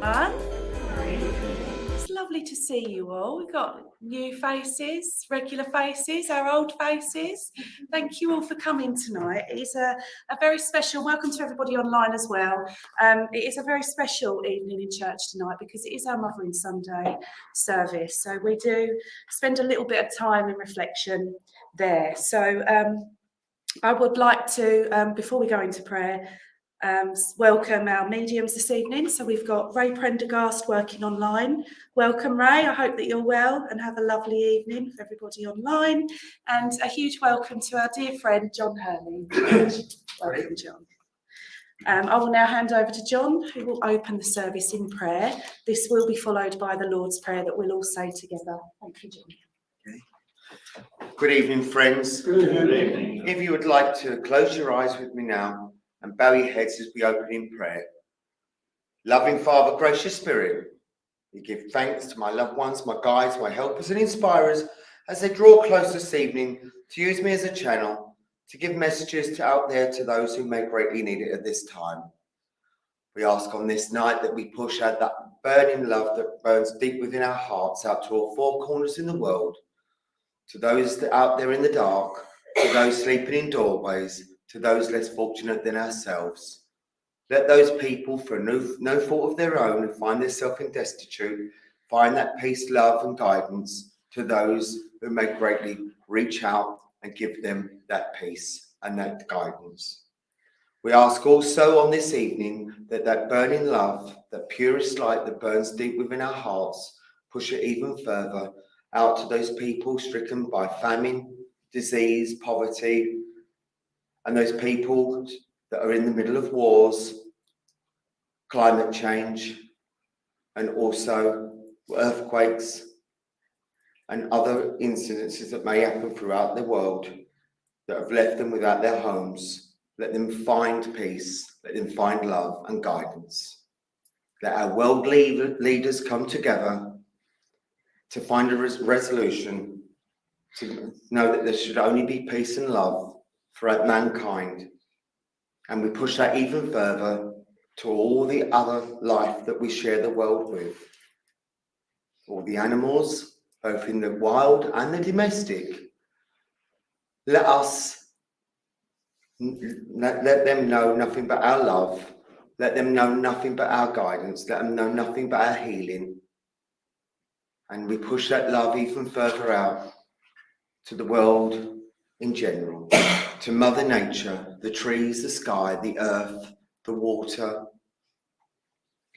everyone. It's lovely to see you all. We've got new faces, regular faces, our old faces. Thank you all for coming tonight. It's a very special, welcome to everybody online as well. It is a very special evening in church tonight because it is our Mothering Sunday service. So we do spend a little bit of time in reflection there. So I would like to, before we go into prayer, welcome our mediums this evening. So we've got Ray Prendergast working online. Welcome, Ray. I hope that you're well and have a lovely evening for everybody online. And a huge welcome to our dear friend, John Hurley. Welcome, John. I will now hand over to John, who will open the service in prayer. This will be followed by the Lord's Prayer that we'll all say together. Thank you, John. Okay. Good evening, friends. Good evening. If you would like to close your eyes with me now and bow your heads as we open in prayer. Loving Father, gracious Spirit, we give thanks to my loved ones, my guides, my helpers and inspirers as they draw close this evening to use me as a channel to give messages out there to those who may greatly need it at this time. We ask on this night that we push out that burning love that burns deep within our hearts out to all four corners in the world, to those that out there in the dark, to those sleeping in doorways, to those less fortunate than ourselves. Let those people, for no fault of their own, who find themselves in destitute, find that peace, love and guidance to those who may greatly reach out and give them that peace and that guidance. We ask also on this evening that that burning love, that purest light that burns deep within our hearts, push it even further out to those people stricken by famine, disease, poverty, and those people that are in the middle of wars, climate change, and also earthquakes and other incidences that may happen throughout the world that have left them without their homes. Let them find peace, let them find love and guidance. Let our world leaders come together to find a resolution, to know that there should only be peace and love throughout mankind. And we push that even further to all the other life that we share the world with. All the animals, both in the wild and the domestic. Let them know nothing but our love. Let them know nothing but our guidance. Let them know nothing but our healing. And we push that love even further out to the world in general, to Mother Nature, the trees, the sky, the earth, the water.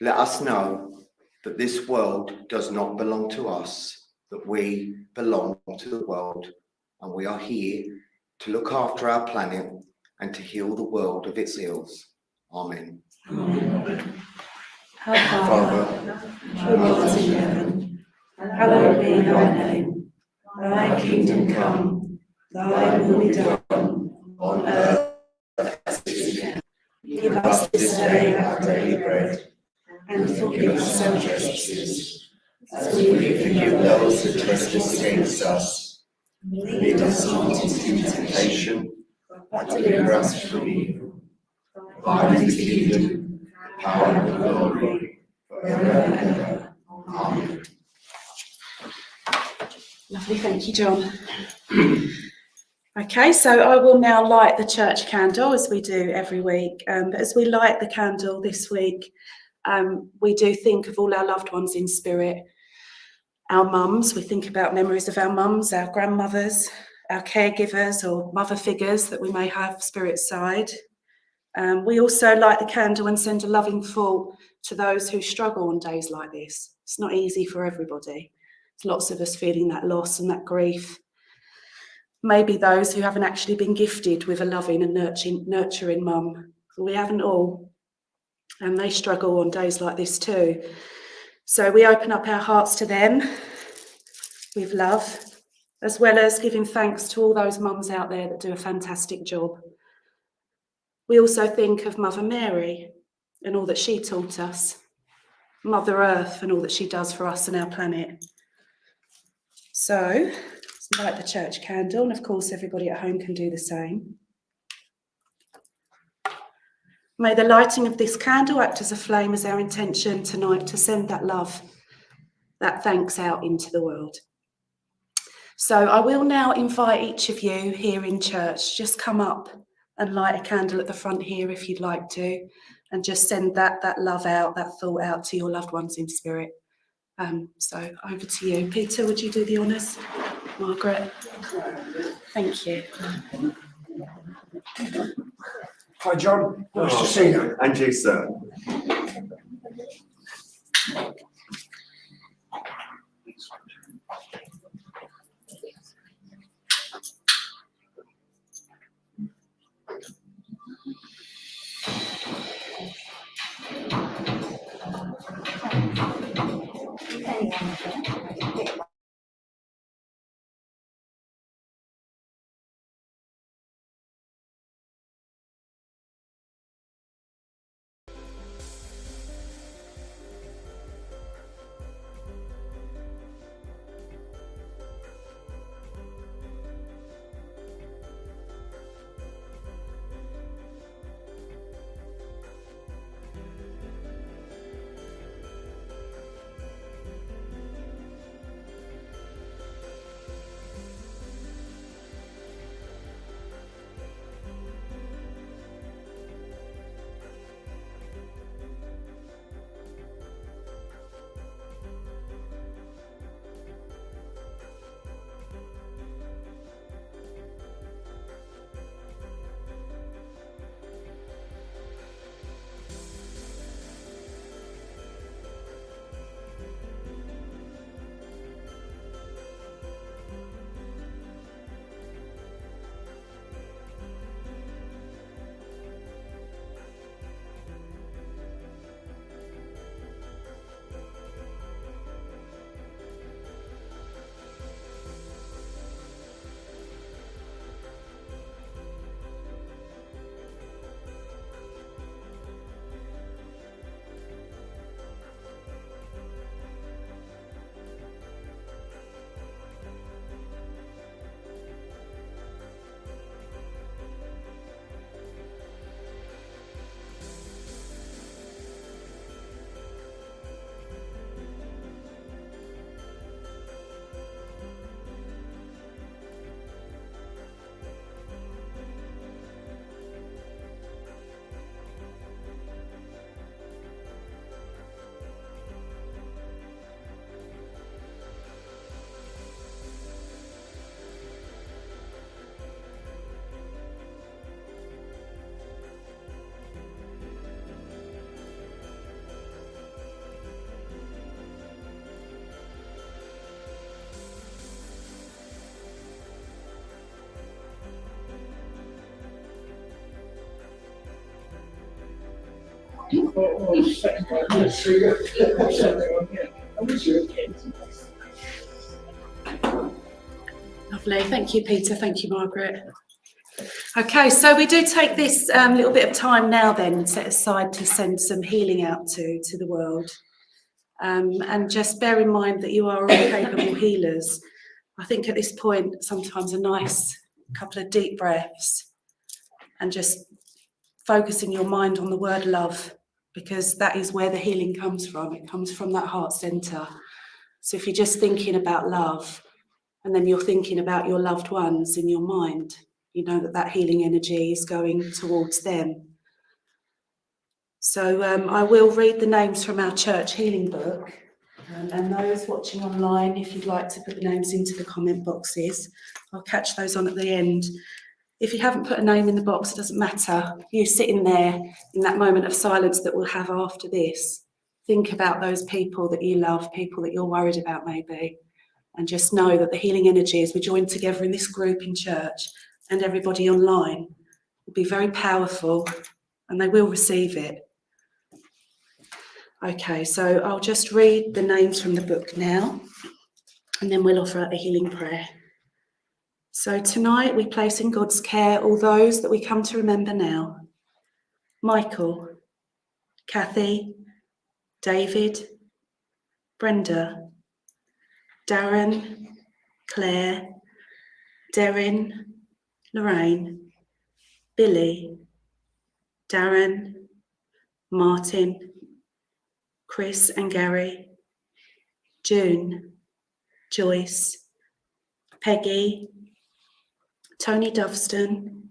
Let us know that this world does not belong to us, that we belong to the world, and we are here to look after our planet and to heal the world of its ills. Amen. Amen. Our Father, who art in heaven, hallowed be thy name. Thy kingdom come, thy will be done, on earth as it is in heaven. Give us this day our daily bread, and forgive us our trespasses, as we forgive those who trespass against us. Lead us not into temptation, but deliver us from evil. Thine is the kingdom, the power and the glory, forever and ever. Amen. Lovely, thank you, John. Okay, so I will now light the church candle as we do every week. But as we light the candle this week, we do think of all our loved ones in spirit. Our mums, we think about memories of our mums, our grandmothers, our caregivers or mother figures that we may have spirit side. We also light the candle and send a loving thought to those who struggle on days like this. It's not easy for everybody. There's lots of us feeling that loss and that grief. Maybe those who haven't actually been gifted with a loving and nurturing mum. We haven't all. And they struggle on days like this too. So we open up our hearts to them with love, as well as giving thanks to all those mums out there that do a fantastic job. We also think of Mother Mary and all that she taught us, Mother Earth and all that she does for us and our planet. So let's light the church candle, and of course everybody at home can do the same. May the lighting of this candle act as a flame as our intention tonight to send that love, that thanks out into the world. So I will now invite each of you here in church, just come up and light a candle at the front here if you'd like to, and just send that love out, that thought out to your loved ones in spirit. So over to you. Peter, would you do the honours? Margaret? Thank you. Hi, John. Nice to see you. And you, sir. Lovely. Thank you, Peter. Thank you, Margaret. Okay, so we do take this little bit of time now then set aside to send some healing out to the world. And just bear in mind that you are all capable healers. I think at this point, sometimes a nice couple of deep breaths and just focusing your mind on the word love, because that is where the healing comes from. It comes from that heart center. So if you're just thinking about love and then you're thinking about your loved ones in your mind, you know that healing energy is going towards them. So I will read the names from our church healing book. And those watching online, if you'd like to put the names into the comment boxes, I'll catch those on at the end. If you haven't put a name in the box, it doesn't matter. You sitting there in that moment of silence that we'll have after this, think about those people that you love, people that you're worried about maybe, and just know that the healing energy as we join together in this group in church and everybody online will be very powerful and they will receive it. Okay, so I'll just read the names from the book now, and then we'll offer a healing prayer. So tonight we place in God's care all those that we come to remember now. Michael, Kathy, David, Brenda, Darren, Claire, Derrin, Lorraine, Billy, Darren, Martin, Chris and Gary, June, Joyce, Peggy, Tony Doveston,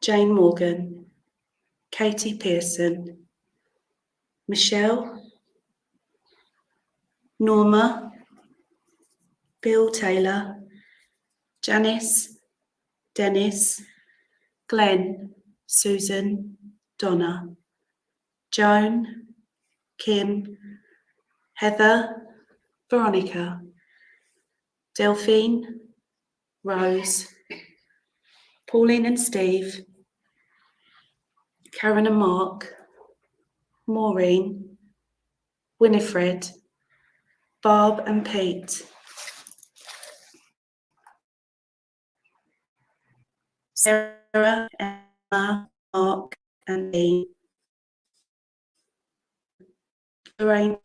Jane Morgan, Katie Pearson, Michelle, Norma, Bill Taylor, Janice, Dennis, Glenn, Susan, Donna, Joan, Kim, Heather, Veronica, Delphine, Rose, Pauline and Steve, Karen and Mark, Maureen, Winifred, Barb and Pete, Sarah, Emma, Mark and Dean, Lorraine,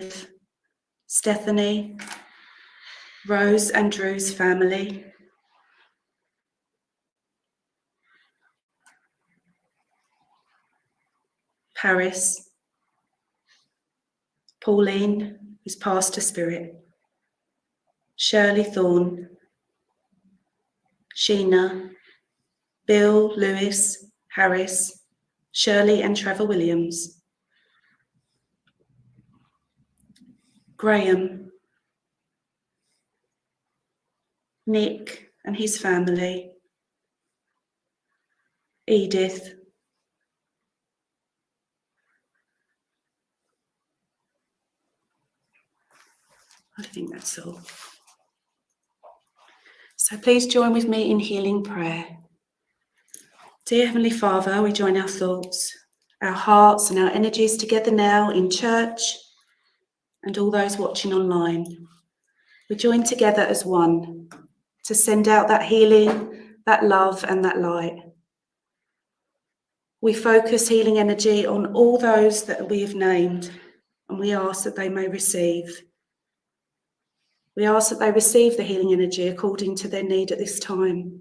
Stephanie, Rose and Drew's family, Paris, Pauline, who's passed to spirit, Shirley Thorne, Sheena, Bill, Lewis, Harris, Shirley and Trevor Williams, Graham, Nick and his family, Edith, I think that's all. So please join with me in healing prayer. Dear Heavenly Father, we join our thoughts, our hearts and our energies together now in church and all those watching online. We join together as one to send out that healing, that love and that light. We focus healing energy on all those that we have named, and we ask that they may receive. We ask that they receive the healing energy according to their need at this time.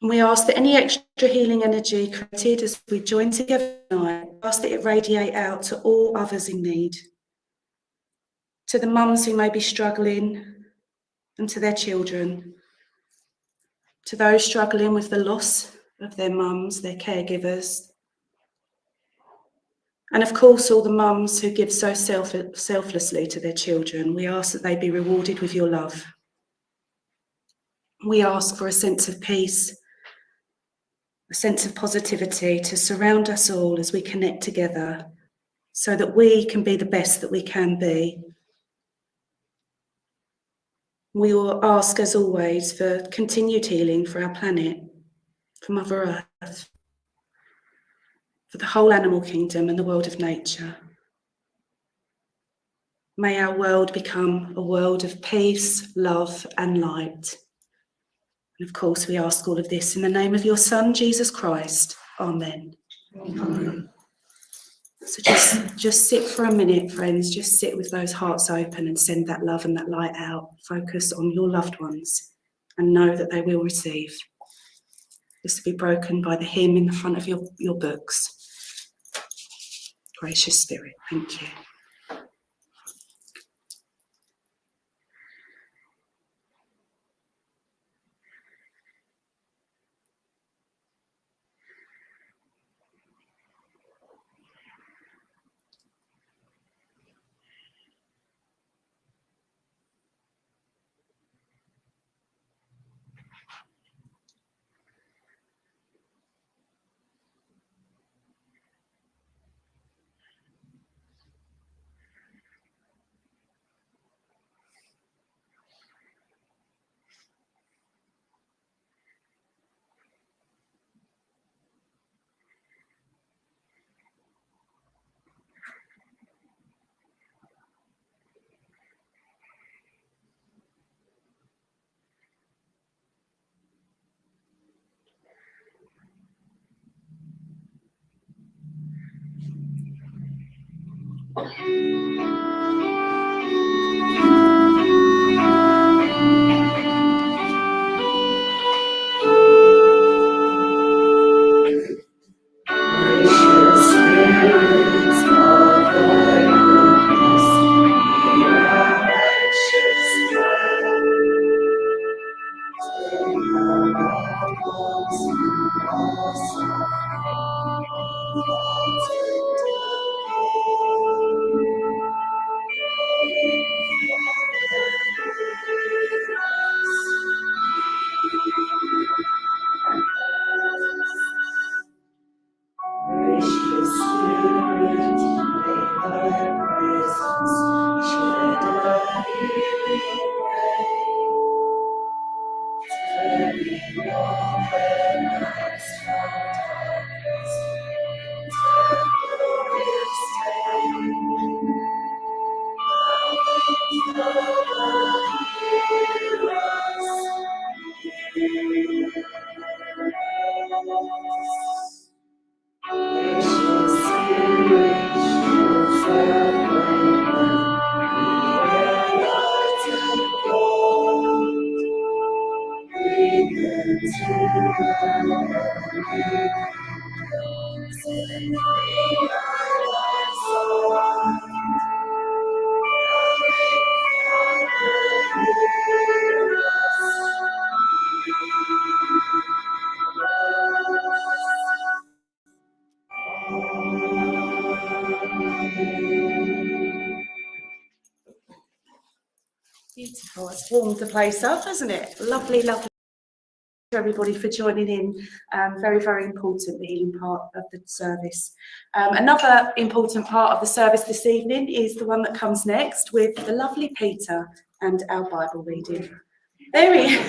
And we ask that any extra healing energy created as we join together tonight, ask that it radiate out to all others in need, to the mums who may be struggling and to their children, to those struggling with the loss of their mums, their caregivers, and of course all the mums who give so selflessly to their children. We ask that they be rewarded with your love. We ask for a sense of peace, a sense of positivity to surround us all as we connect together so that we can be the best that we can be. We will ask, as always, for continued healing for our planet, for Mother Earth, for the whole animal kingdom and the world of nature. May our world become a world of peace, love and light. And of course, we ask all of this in the name of your Son, Jesus Christ. Amen. Amen. So just sit for a minute, friends. Just sit with those hearts open and send that love and that light out. Focus on your loved ones and know that they will receive. This will be broken by the hymn in the front of your books. Gracious Spirit, thank you. Beautiful. It's warmed the place up, hasn't it? Lovely, lovely. Thank you everybody for joining in. Very, very important, the healing part of the service. Another important part of the service this evening is the one that comes next with the lovely Peter and our Bible reading. There he is.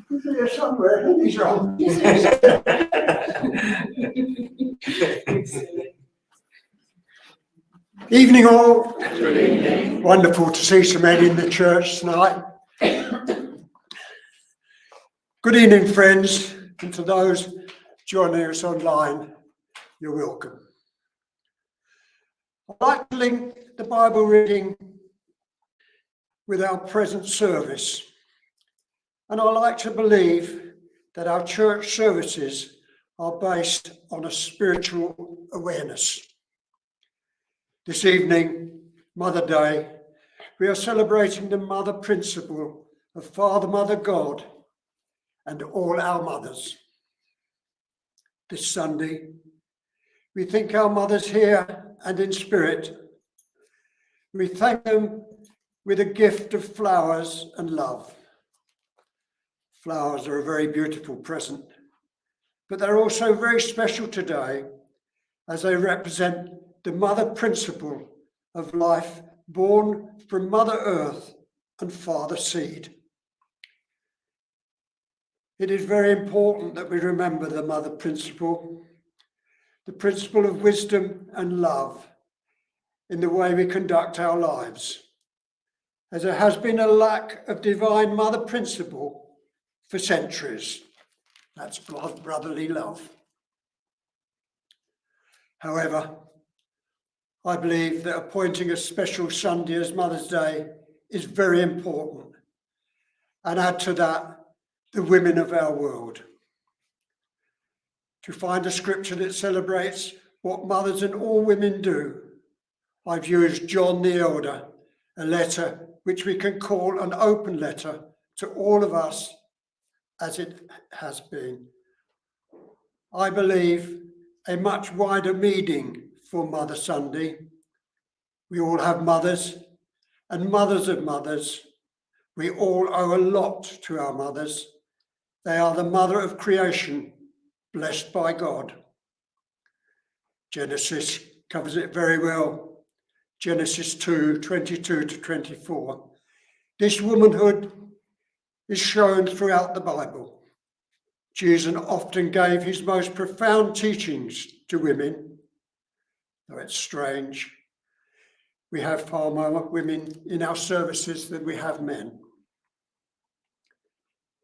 He's here somewhere, isn't he, John? Evening all. Good evening. Wonderful to see so many in the church tonight. Good evening, friends, and to those joining us online, you're welcome. I'd like to link the Bible reading with our present service, and I like to believe that our church services are based on a spiritual awareness. This evening, Mother Day, we are celebrating the mother principle of Father, Mother, God, and all our mothers. This Sunday, we thank our mothers here and in spirit. We thank them with a gift of flowers and love. Flowers are a very beautiful present, but they're also very special today as they represent the mother principle of life born from Mother Earth and Father Seed. It is very important that we remember the mother principle, the principle of wisdom and love in the way we conduct our lives, as there has been a lack of divine mother principle for centuries. That's brotherly love. However, I believe that appointing a special Sunday as Mother's Day is very important, and add to that the women of our world. To find a scripture that celebrates what mothers and all women do, I've used John the Elder, a letter which we can call an open letter to all of us, as it has been. I believe a much wider meaning for Mother Sunday. We all have mothers and mothers of mothers. We all owe a lot to our mothers. They are the mother of creation, blessed by God. Genesis covers it very well. Genesis 2:22-24. This womanhood is shown throughout the Bible. Jesus often gave his most profound teachings to women, though it's strange. We have far more women in our services than we have men.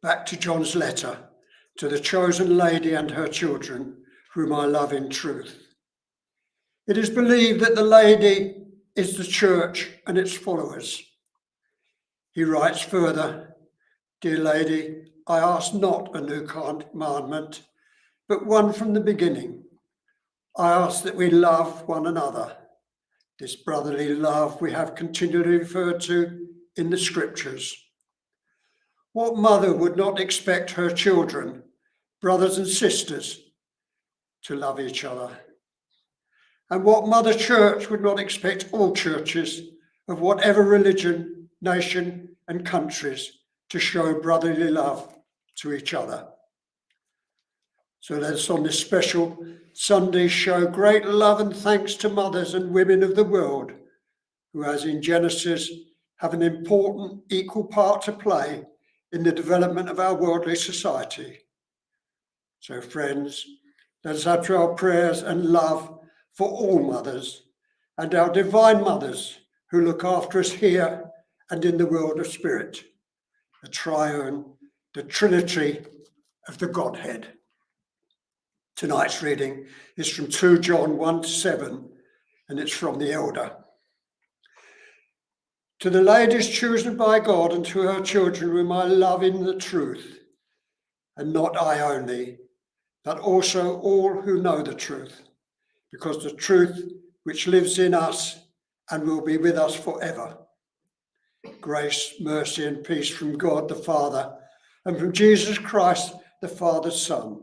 Back to John's letter to the chosen lady and her children, whom I love in truth. It is believed that the lady is the church and its followers. He writes further, "Dear lady, I ask not a new commandment, but one from the beginning. I ask that we love one another. This brotherly love we have continually referred to in the scriptures. What mother would not expect her children, brothers and sisters, to love each other. And what Mother Church would not expect all churches of whatever religion, nation, and countries to show brotherly love to each other. So let us on this special Sunday show great love and thanks to mothers and women of the world who, as in Genesis, have an important equal part to play in the development of our worldly society. So friends, let us add to our prayers and love for all mothers and our divine mothers who look after us here and in the world of spirit, the triune, the Trinity of the Godhead. Tonight's reading is from 2 John 1-7, and it's from the elder. To the ladies chosen by God and to her children whom I love in the truth, and not I only, but also all who know the truth, because the truth which lives in us and will be with us forever. Grace, mercy, and peace from God the Father and from Jesus Christ, the Father's Son.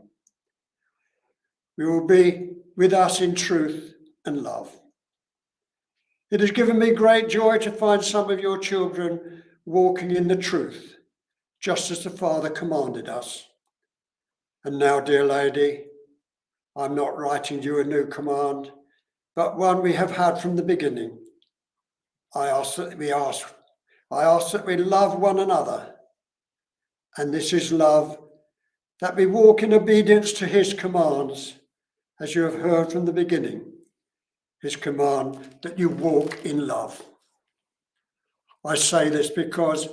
We will be with us in truth and love. It has given me great joy to find some of your children walking in the truth, just as the Father commanded us. And now, dear lady, I'm not writing you a new command, but one we have had from the beginning. I ask that we love one another. And this is love, that we walk in obedience to his commands, as you have heard from the beginning, his command that you walk in love. I say this because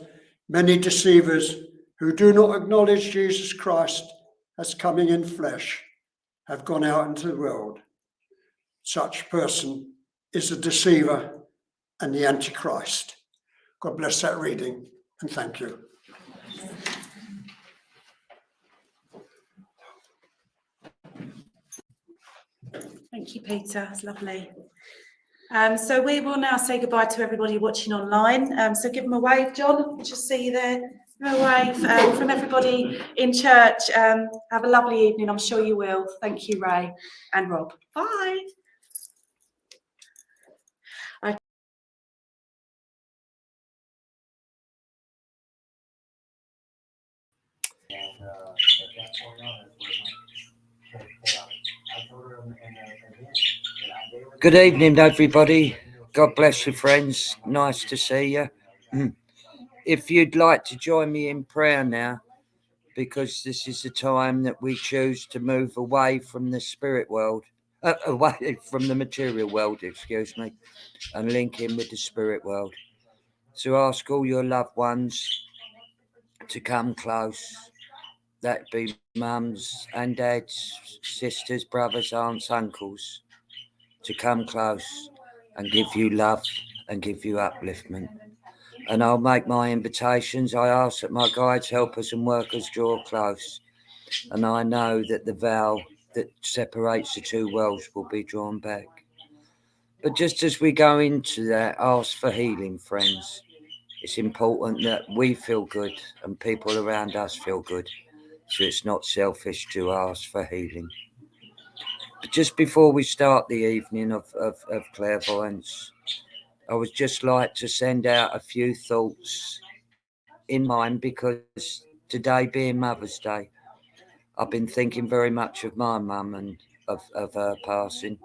many deceivers who do not acknowledge Jesus Christ as coming in flesh have gone out into the world. Such person is a deceiver and the Antichrist. God bless that reading, and thank you. Thank you, Peter. It's lovely. So we will now say goodbye to everybody watching online. So give them a wave, John. Just see you there. Give them a wave from everybody in church. Have a lovely evening. I'm sure you will. Thank you, Ray and Rob. Bye. Good evening, everybody. God bless you, friends. Nice to see you. If you'd like to join me in prayer now, because this is the time that we choose to move away from the spirit world, away from the material world, excuse me, and link in with the spirit world. So ask all your loved ones to come close. That'd be mums and dads, sisters, brothers, aunts, uncles, to come close and give you love and give you upliftment. And I'll make my invitations. I ask that my guides, helpers and workers draw close. And I know that the veil that separates the two worlds will be drawn back. But just as we go into that, ask for healing, friends. It's important that we feel good and people around us feel good. So it's not selfish to ask for healing. But just before we start the evening of clairvoyance, I would just like to send out a few thoughts in mind, because today being Mother's Day, I've been thinking very much of my mum and of her passing.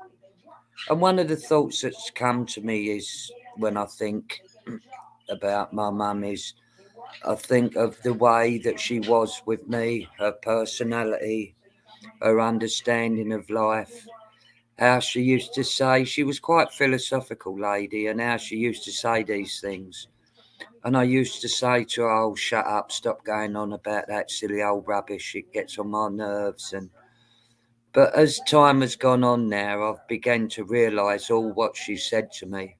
And one of the thoughts that's come to me is, when I think about my mum, is I think of the way that she was with me, her personality, her understanding of life, how she used to say, she was quite a philosophical lady, and how she used to say these things. And I used to say to her, oh, shut up, stop going on about that silly old rubbish, it gets on my nerves. But as time has gone on now, I've begun to realise all what she said to me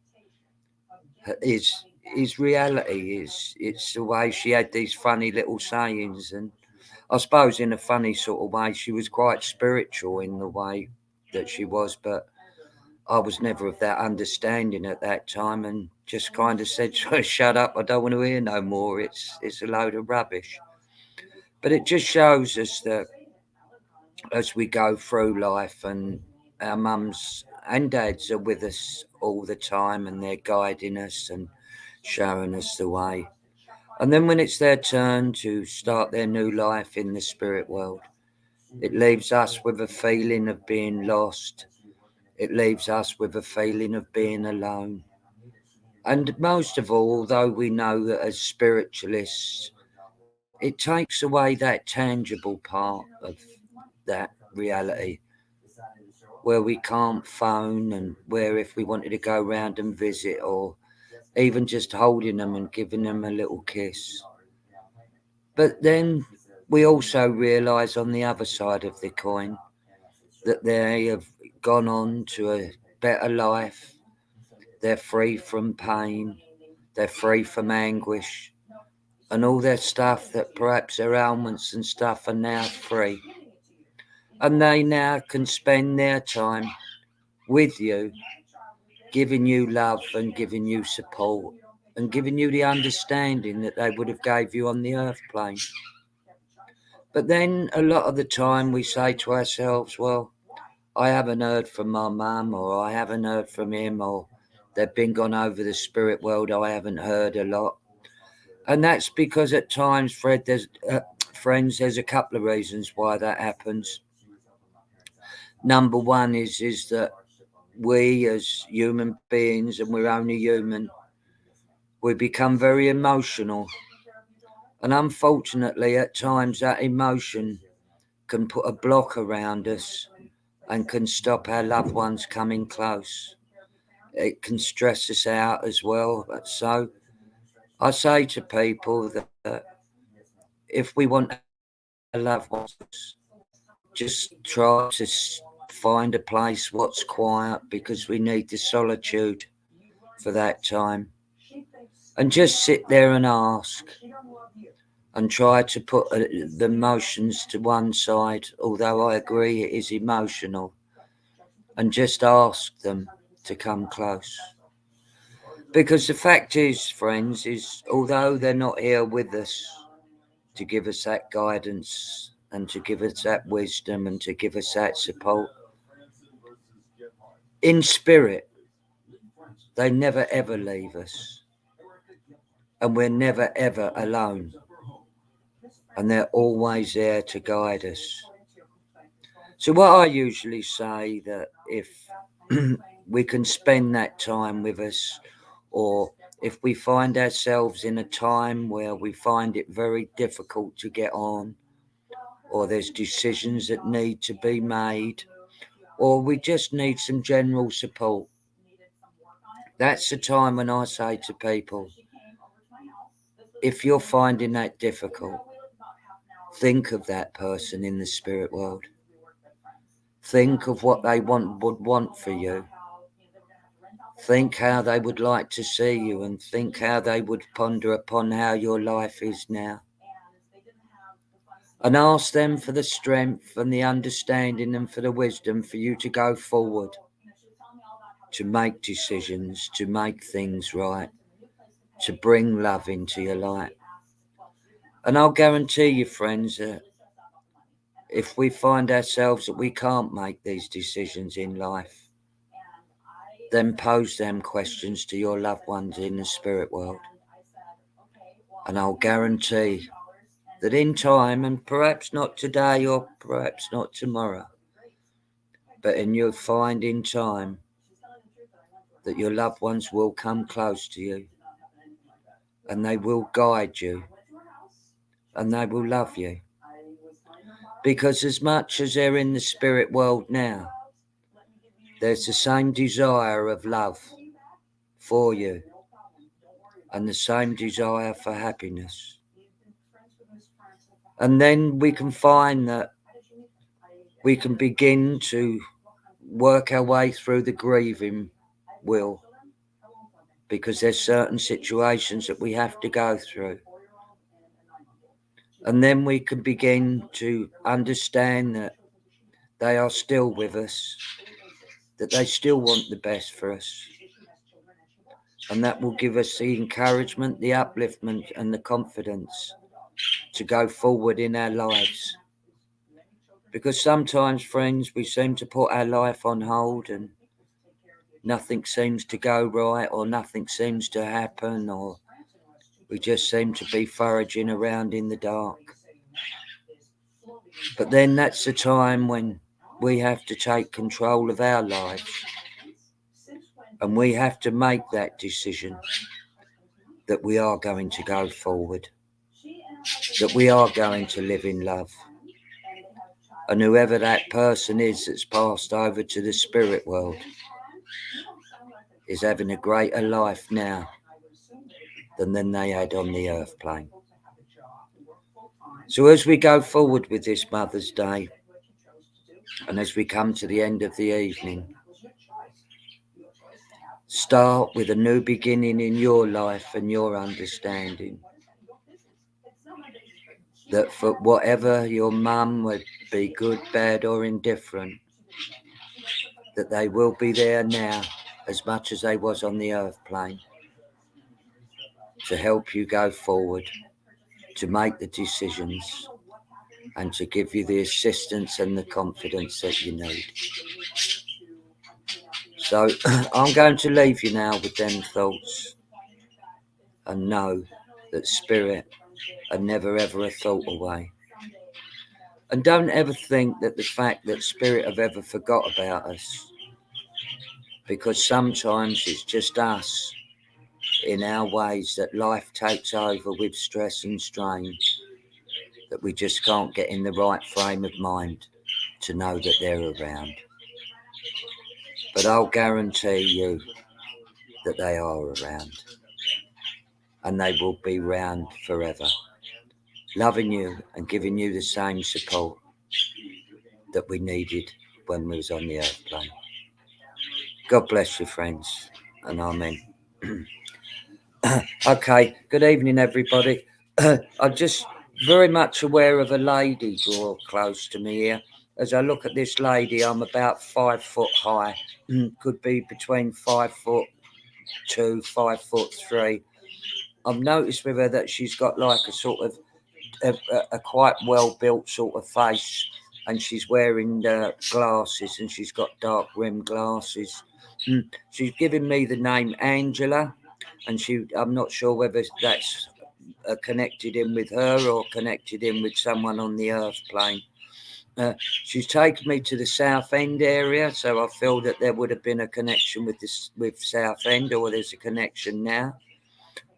is reality. It's the way she had these funny little sayings, and I suppose in a funny sort of way, she was quite spiritual in the way that she was, but I was never of that understanding at that time, and just kind of said to her, shut up, I don't want to hear no more, it's a load of rubbish. But it just shows us that as we go through life, and our mums and dads are with us all the time, and they're guiding us and showing us the way. And then when it's their turn to start their new life in the spirit world, it leaves us with a feeling of being lost. It leaves us with a feeling of being alone. And most of all, although we know that as spiritualists, it takes away that tangible part of that reality, where we can't phone, and where if we wanted to go round and visit, or even just holding them and giving them a little kiss. But then we also realise on the other side of the coin that they have gone on to a better life. They're free from pain, they're free from anguish, and all their stuff that perhaps their ailments and stuff are now free. And they now can spend their time with you, giving you love and giving you support and giving you the understanding that they would have gave you on the earth plane. But then a lot of the time we say to ourselves, well, I haven't heard from my mum, or I haven't heard from him, or they've been gone over the spirit world, I haven't heard a lot. And that's because at times, friends, there's a couple of reasons why that happens. Number one is that we as human beings, and we're only human, we become very emotional. And unfortunately, at times that emotion can put a block around us and can stop our loved ones coming close. It can stress us out as well. So I say to people that if we want our loved ones, just try to find a place what's quiet, because we need the solitude for that time. And just sit there and ask, and try to put the emotions to one side, although I agree it is emotional, and just ask them to come close. Because the fact is, friends, is although they're not here with us to give us that guidance and to give us that wisdom and to give us that support, in spirit, they never ever leave us. And we're never ever alone. And they're always there to guide us. So what I usually say, that if we can spend that time with us, or if we find ourselves in a time where we find it very difficult to get on, or there's decisions that need to be made, or we just need some general support, that's the time when I say to people, if you're finding that difficult, think of that person in the spirit world. Think of what they would want for you. Think how they would like to see you, and think how they would ponder upon how your life is now. And ask them for the strength and the understanding and for the wisdom for you to go forward, to make decisions, to make things right, to bring love into your life. And I'll guarantee you, friends, that if we find ourselves that we can't make these decisions in life, then pose them questions to your loved ones in the spirit world. And I'll guarantee that in time, and perhaps not today or perhaps not tomorrow, but you'll find in time that your loved ones will come close to you, and they will guide you, and they will love you. Because as much as they're in the spirit world now, there's the same desire of love for you, and the same desire for happiness. And then we can find that we can begin to work our way through the grieving wheel, because there's certain situations that we have to go through. And then we can begin to understand that they are still with us, that they still want the best for us. And that will give us the encouragement, the upliftment, and the confidence to go forward in our lives. Because sometimes, friends, we seem to put our life on hold and nothing seems to go right, or nothing seems to happen, or we just seem to be foraging around in the dark. But then that's the time when we have to take control of our lives, and we have to make that decision that we are going to go forward, that we are going to live in love. And whoever that person is that's passed over to the spirit world is having a greater life now than they had on the earth plane. So as we go forward with this Mother's Day, and as we come to the end of the evening, start with a new beginning in your life and your understanding that for whatever your mum would be, good, bad or indifferent, that they will be there now as much as they was on the earth plane to help you go forward, to make the decisions and to give you the assistance and the confidence that you need. So I'm going to leave you now with them thoughts, and know that spirit are never ever a thought away. And don't ever think that the fact that spirit have ever forgot about us, because sometimes it's just us in our ways that life takes over with stress and strain, that we just can't get in the right frame of mind to know that they're around. But I'll guarantee you that they are around, and they will be around forever, loving you and giving you the same support that we needed when we was on the earth plane. God bless you, friends, and amen. Okay, good evening, everybody. I'm just very much aware of a lady draw close to me here. As I look at this lady, I'm about 5 foot high, could be between 5'2", 5'3". I've noticed with her that she's got like a sort of a quite well built sort of face, and she's wearing glasses, and she's got dark rimmed glasses. She's given me the name Angela, and I'm not sure whether that's connected in with her or connected in with someone on the earth plane. She's taken me to the South End area, so I feel that there would have been a connection with South End, or there's a connection now.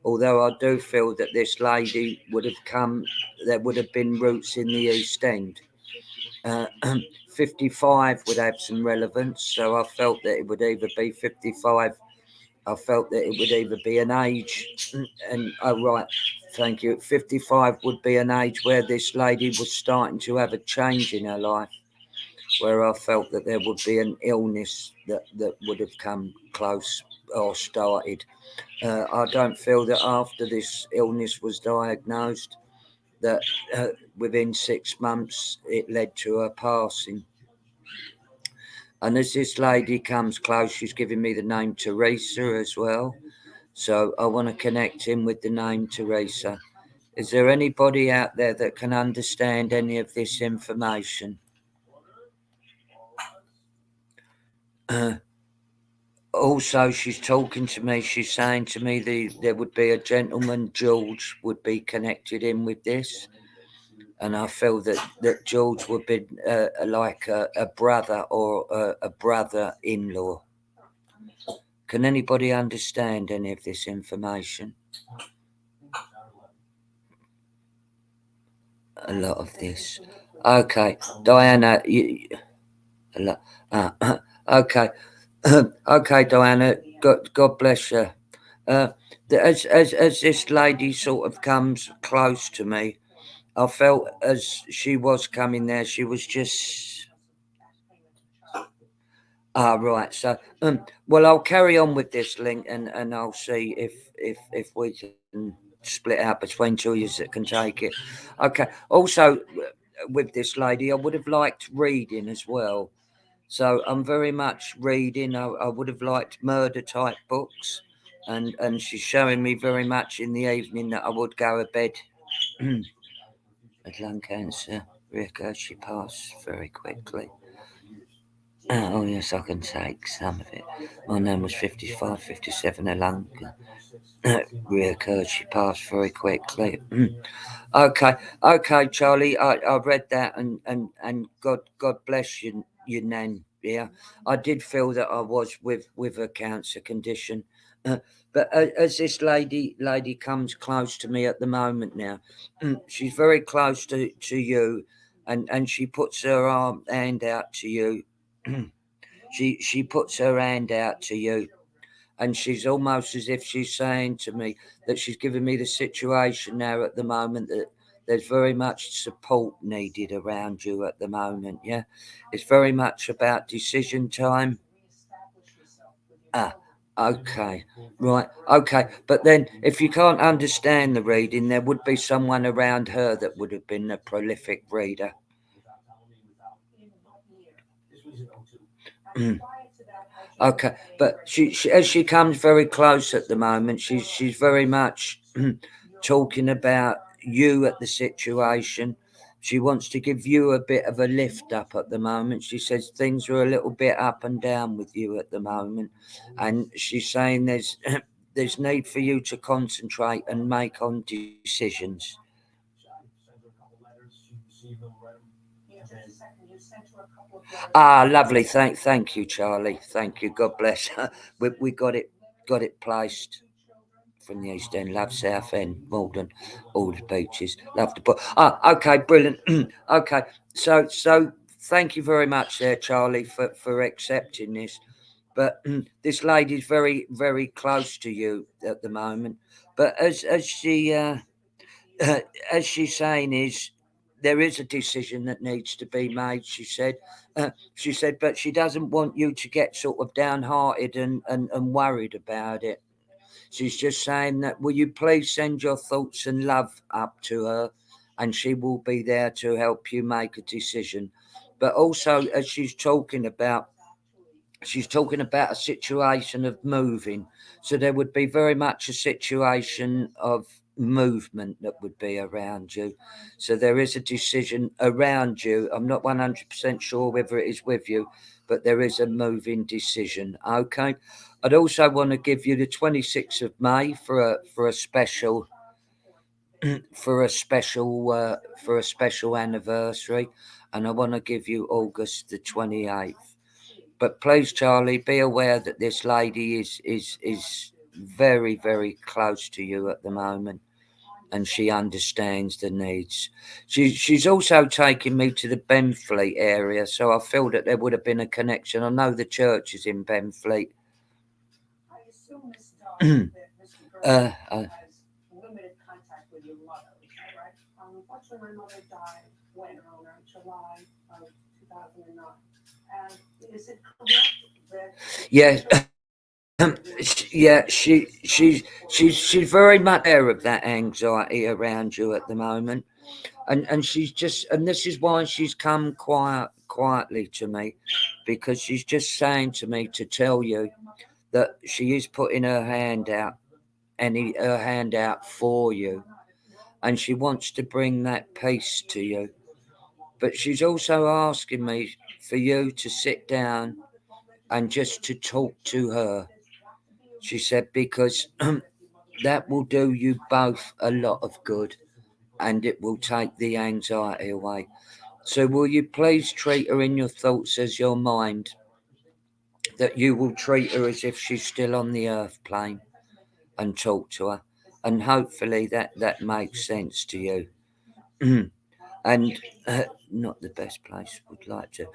Although I do feel that this lady would have come, there would have been roots in the East End. 55 would have some relevance, so I felt that it would either be 55. I felt that it would either be an age, and right, thank you. 55 would be an age where this lady was starting to have a change in her life, where I felt that there would be an illness that would have come close or started. I don't feel that after this illness was diagnosed, that within 6 months it led to her passing. And as this lady comes close, she's giving me the name Teresa as well. So I want to connect in with the name Teresa. Is there anybody out there that can understand any of this information? Also, she's talking to me. She's saying to me there would be a gentleman, George, would be connected in with this. And I feel that George would be like a brother or a brother-in-law. Can anybody understand any of this information? A lot of this. Okay, Diana. Okay. Okay, Diana. God bless you. As this lady sort of comes close to me, I felt as she was coming there, she was just. Right. So, well, I'll carry on with this link, and I'll see if we can split out between two of you that can take it. Okay. Also, with this lady, I would have liked reading as well. So I'm very much reading. I would have liked murder type books, and she's showing me very much in the evening that I would go to bed. With lung cancer, reoccurred. She passed very quickly. Oh, yes, I can take some of it. My name was 55, 57, a lung reoccurred. She passed very quickly. Okay, Charlie. I read that, and God bless you, Nan. Yeah, I did feel that I was with a cancer condition, but as this lady comes close to me at the moment now, she's very close to you, and she puts her hand out to you. She puts her hand out to you, and she's almost as if she's saying to me that she's giving me the situation now at the moment, that there's very much support needed around you at the moment. Yeah, it's very much about decision time. Okay, right, okay. But then if you can't understand the reading, there would be someone around her that would have been a prolific reader. Okay, but she as she comes very close at the moment, she's very much talking about you at the situation. She wants to give you a bit of a lift up at the moment. She says things are a little bit up and down with you at the moment, and she's saying there's there's need for you to concentrate and make on decisions. Lovely. Thank you, Charlie. Thank you. God bless. We got it placed from the East End. Love South End, Malden, all the beaches. Love the book. Okay, brilliant. Okay, so thank you very much, there, Charlie, for accepting this. But this lady's very close to you at the moment. But as she as she's saying is, there is a decision that needs to be made. She said, but she doesn't want you to get sort of downhearted and worried about it. She's just saying that, will you please send your thoughts and love up to her, and she will be there to help you make a decision. But also, as she's talking about a situation of moving. So there would be very much a situation of movement that would be around you. So there is a decision around you. I'm not 100% sure whether it is with you, but there is a moving decision. Okay. I'd also want to give you the 26th of May for a special for a special anniversary, and I want to give you August the 28th. But please, Charlie, be aware that this lady is very close to you at the moment, and she understands the needs. She's also taking me to the Benfleet area, so I feel that there would have been a connection. I know the church is in Benfleet. I assume Miss Mr. has limited contact with your mother, is that right? Unfortunately, my mother died when around July of 2009. And is it correct that? Yeah. Yeah, she's very much aware of that anxiety around you at the moment, and she's just, and this is why she's come quietly to me, because she's just saying to me to tell you that she is putting her hand out, her hand out for you, and she wants to bring that peace to you. But she's also asking me for you to sit down and just to talk to her. She said, because that will do you both a lot of good, and it will take the anxiety away. So will you please treat her in your thoughts as your mind, that you will treat her as if she's still on the earth plane, and talk to her, and hopefully that makes sense to you. And not the best place, would like to.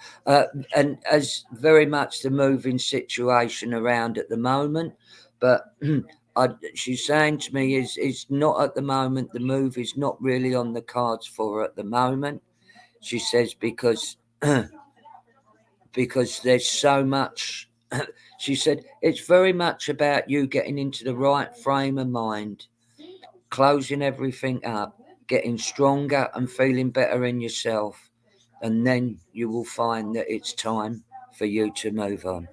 And as very much the moving situation around at the moment, but she's saying to me is not at the moment, the move is not really on the cards for her at the moment. She says because because there's so much. She said it's very much about you getting into the right frame of mind, closing everything up, getting stronger and feeling better in yourself, and then you will find that it's time for you to move on.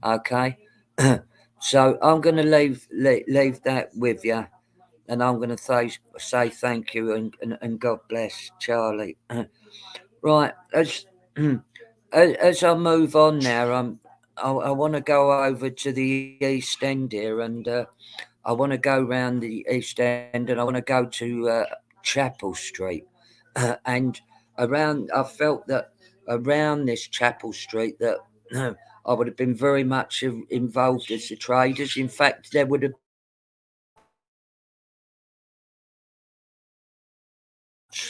Okay. So I'm going to leave that with you, and I'm going to say thank you and God bless, Charlie. Right. As I move on now, I want to go over to the East End here, and I want to go round the East End, and I want to go to Chapel Street, and around. I felt that around this Chapel Street that I would have been very much involved as the traders. In fact, there would have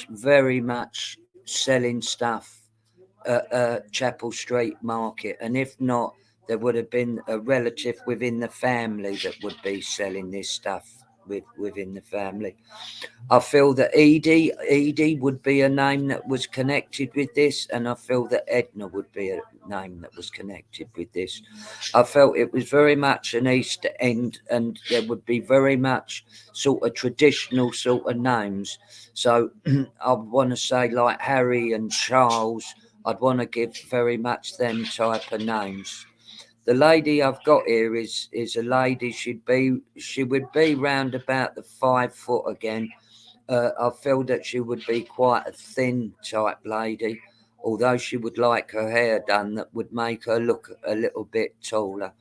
very much selling stuff at Chapel Street Market, and if not, there would have been a relative within the family that would be selling this stuff within the family. I feel that Edie would be a name that was connected with this, and I feel that Edna would be a name that was connected with this. I felt it was very much an East End, and there would be very much sort of traditional sort of names. So I want to say like Harry and Charles. I'd want to give very much them type of names. The lady I've got here is a lady. She would be round about the 5 foot again. I feel that she would be quite a thin type lady, although she would like her hair done that would make her look a little bit taller.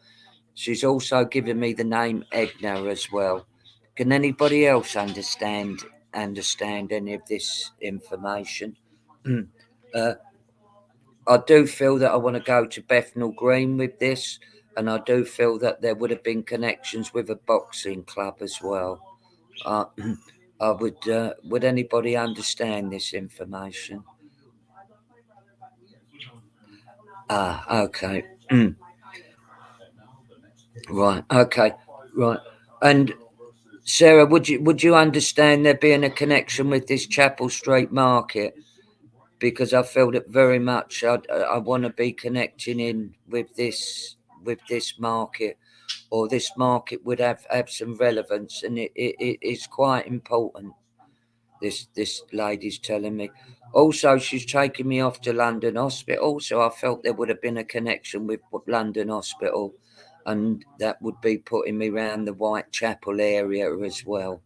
She's also given me the name Edna as well. Can anybody else understand any of this information? I do feel that I want to go to Bethnal Green with this, and I do feel that there would have been connections with a boxing club as well. I would anybody understand this information? Okay. Right. Okay. Right. And Sarah, would you understand there being a connection with this Chapel Street Market? Because I felt it very much. I want to be connecting in with this market, or this market would have some relevance, and it is quite important. This lady's telling me. Also, she's taking me off to London Hospital, so I felt there would have been a connection with London Hospital, and that would be putting me around the Whitechapel area as well.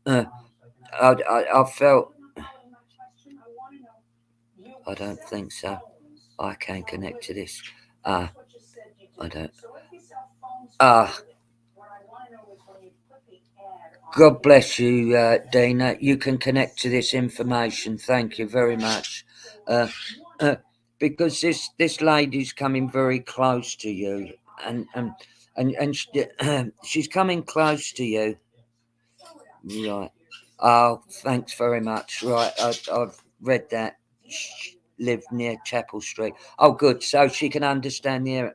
I felt. I don't think so. I can connect to this. I don't. God bless you, Dina. You can connect to this information. Thank you very much. Because this lady's coming very close to you, and she's coming close to you. Right. Oh, thanks very much. Right, I've read that. Live near Chapel Street. Oh, good. So she can understand the area.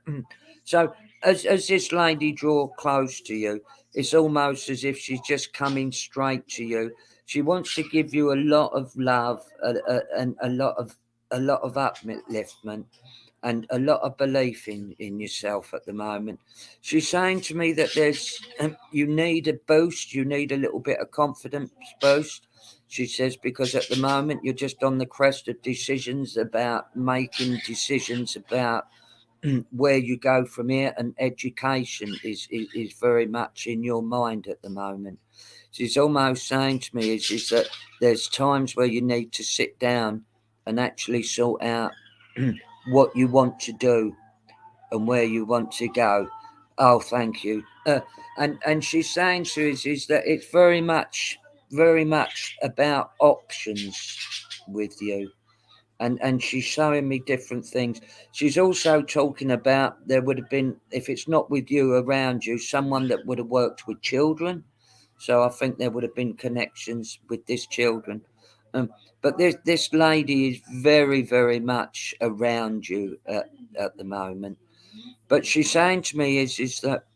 So as this lady draw close to you, it's almost as if she's just coming straight to you. She wants to give you a lot of love and a lot of upliftment and a lot of belief in yourself at the moment. She's saying to me that there's you need a boost, you need a little bit of confidence boost. She says, because at the moment you're just on the crest of decisions about making decisions about where you go from here, and education is very much in your mind at the moment. She's almost saying to me is that there's times where you need to sit down and actually sort out what you want to do and where you want to go. Oh, thank you. And she's saying to us is that it's very much about options with you. And she's showing me different things. She's also talking about there would have been, if it's not with you, around you, someone that would have worked with children. So I think there would have been connections with this children. But this lady is very, very much around you at the moment. But she's saying to me is that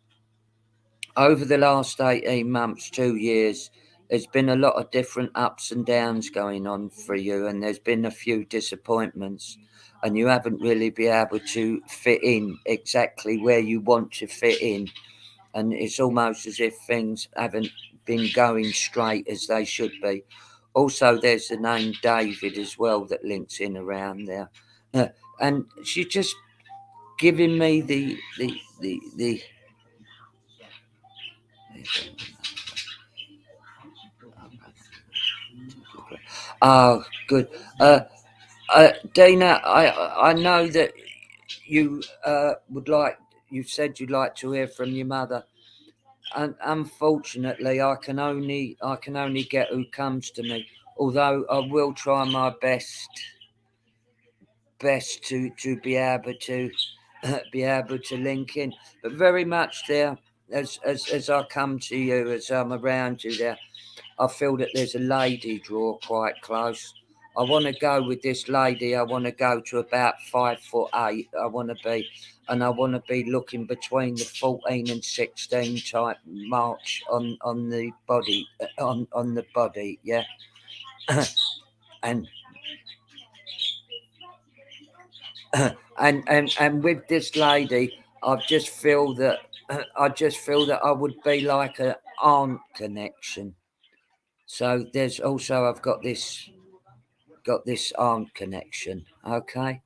over the last 18 months, 2 years, there's been a lot of different ups and downs going on for you, and there's been a few disappointments, and you haven't really been able to fit in exactly where you want to fit in. And it's almost as if things haven't been going straight as they should be. Also, there's the name David as well that links in around there. And she's just giving me the oh, good. Dina, I know that you you said you'd like to hear from your mother, and unfortunately, I can only get who comes to me. Although I will try my best to be able to link in, but very much there as I come to you, as I'm around you there, I feel that there's a lady draw quite close. I want to go with this lady. I want to go to about 5'8". I want to be, and I want to be looking between the 14 and 16 type march on the body, on the body, yeah. and and with this lady, I just feel that I would be like an aunt connection. So there's also I've got this aunt connection, okay.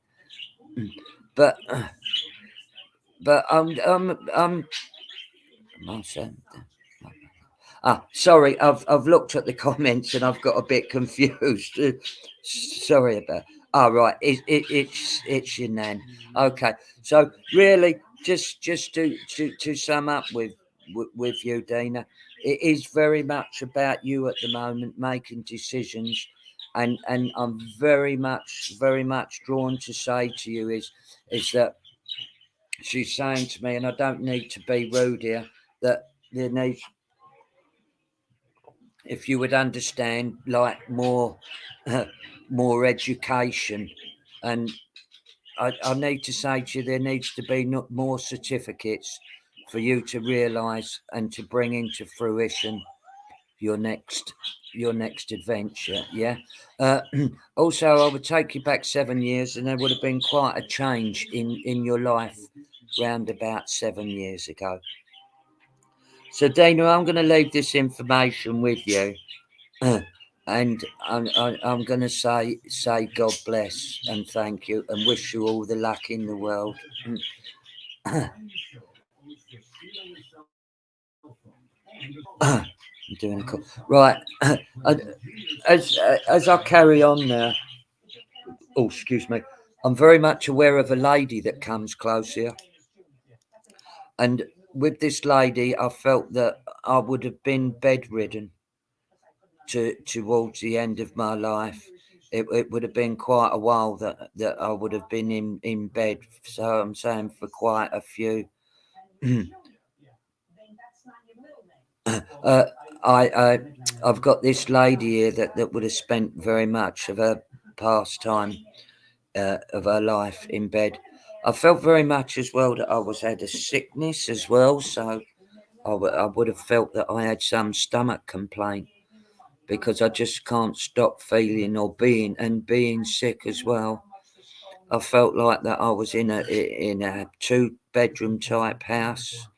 But sorry, I've looked at the comments and I've got a bit confused. Sorry about. Right, it's your nan. Okay, so really, just to sum up with you, Dina, it is very much about you at the moment making decisions, and I'm very much drawn to say to you is that she's saying to me, and I don't need to be rude here, that there needs, if you would understand, like more more education, and I need to say to you, there needs to be more certificates for you to realise and to bring into fruition your next adventure. Yeah. Also, I would take you back 7 years, and there would have been quite a change in your life round about 7 years ago. So, Dana, I'm going to leave this information with you, and I'm going to say God bless and thank you, and wish you all the luck in the world. I'm doing a call. Right. As I carry on now. Oh, excuse me. I'm very much aware of a lady that comes close here, and with this lady, I felt that I would have been bedridden towards the end of my life. It would have been quite a while that I would have been in bed. So I'm saying for quite a few. I've got this lady here that would have spent very much of her pastime of her life in bed. I felt very much as well that I had a sickness as well, so I would have felt that I had some stomach complaint, because I just can't stop feeling or being sick as well. I felt like that I was in a 2-bedroom type house,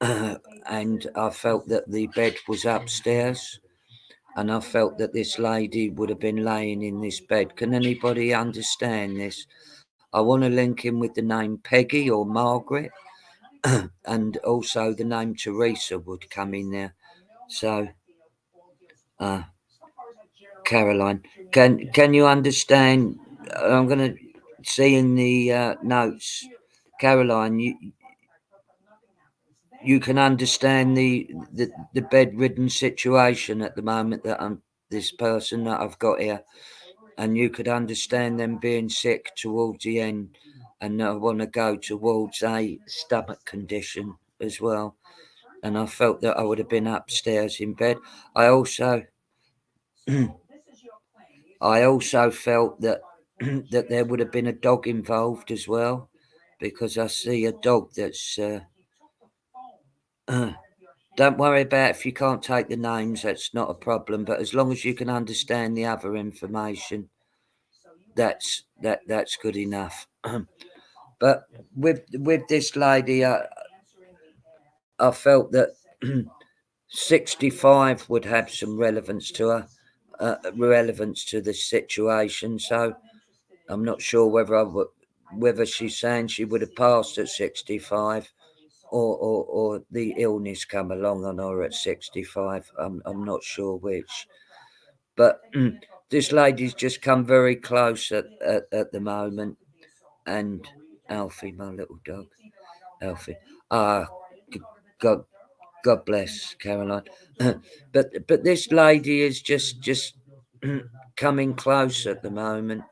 and I felt that the bed was upstairs, and I felt that this lady would have been laying in this bed. Can anybody understand this? I want to link in with the name Peggy or Margaret, and also the name Teresa would come in there. So, Caroline, can you understand? I'm going to see in the notes, Caroline, you can understand the bedridden situation at the moment that I'm this person that I've got here, and you could understand them being sick towards the end, and I want to go towards a stomach condition as well. And I felt that I would have been upstairs in bed. I also felt that that there would have been a dog involved as well, because I see a dog that's don't worry about if you can't take the names, that's not a problem, but as long as you can understand the other information, that's good enough. But with this lady, I felt that 65 would have some relevance to her, relevance to the situation. So I'm not sure whether she's saying she would have passed at 65, or the illness come along on her at 65. I'm not sure which. But this lady's just come very close at the moment, and Alfie, my little dog, Alfie. God bless Caroline. But this lady is just coming close at the moment,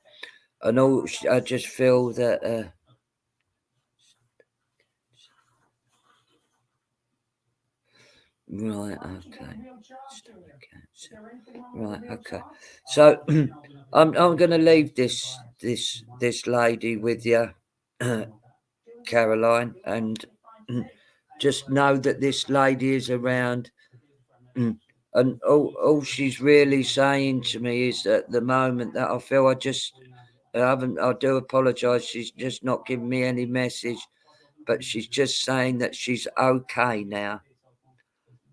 and I just feel that. Right, okay. Right, okay. So I'm going to leave this lady with you, Caroline, and just know that this lady is around. And all she's really saying to me is at the moment that I feel I do apologise. She's just not giving me any message, but she's just saying that she's okay now,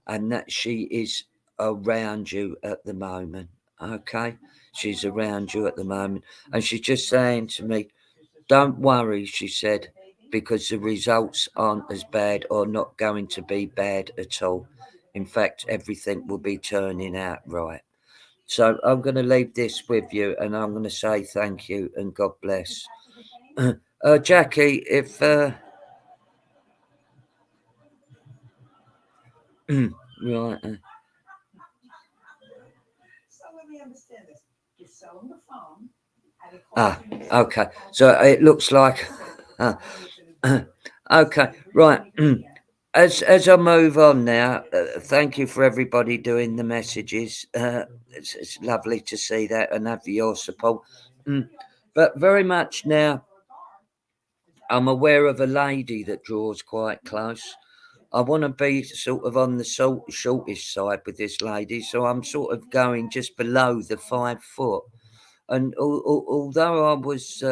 and that she is around you at the moment. Okay, she's around you at the moment, and she's just saying to me, "Don't worry," she said, "because the results aren't as bad, or not going to be bad at all. In fact, everything will be turning out right." So I'm going to leave this with you, and I'm going to say thank you and God bless. Jackie, if right. So let me understand this. You're selling the phone. Okay. So it looks like. Okay, right. As I move on now, thank you for everybody doing the messages. It's lovely to see that and have your support. But very much now, I'm aware of a lady that draws quite close. I want to be sort of on the shortish side with this lady, so I'm sort of going just below the 5 foot. And although I was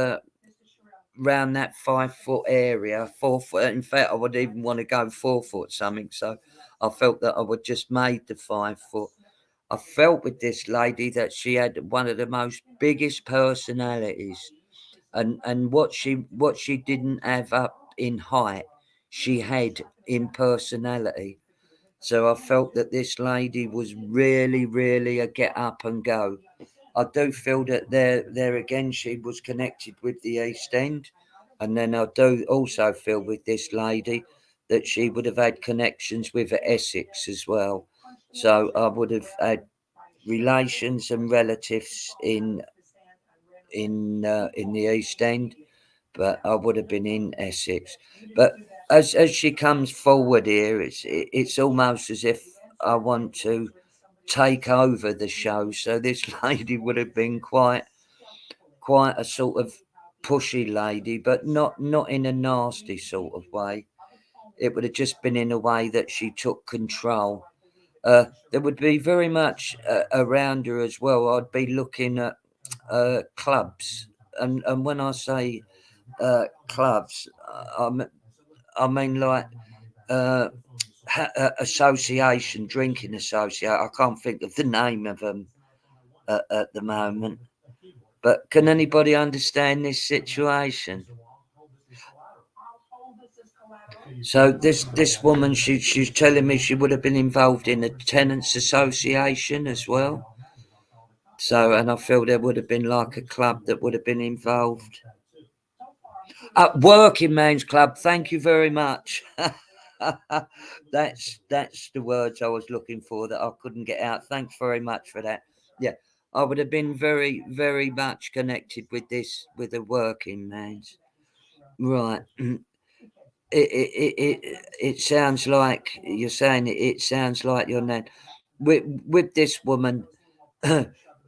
around that 5 foot area, 4 foot, in fact, I would even want to go 4 foot something. So I felt that I would just made the 5 foot. I felt with this lady that she had one of the most biggest personalities, and what she didn't have up in height, she had in personality. So I felt that this lady was really, really a get up and go. I do feel that there again she was connected with the East End, and then I do also feel with this lady that she would have had connections with Essex as well. So I would have had relations and relatives in the East End, but I would have been in Essex. But as she comes forward here, it's almost as if I want to take over the show. So this lady would have been quite a sort of pushy lady, but not in a nasty sort of way. It would have just been in a way that she took control. There would be very much around her as well. I'd be looking at clubs, and when I say clubs, I mean like association, drinking association. I can't think of the name of them at the moment. But can anybody understand this situation? So this woman, she's telling me she would have been involved in a tenants association as well. So, and I feel there would have been like a club that would have been involved. Working Man's Club. Thank you very much. That's the words I was looking for that I couldn't get out. Thanks very much for that. Yeah, I would have been very, very much connected with the Working Man's. Right. It sounds like you're saying it sounds like your name. With this woman,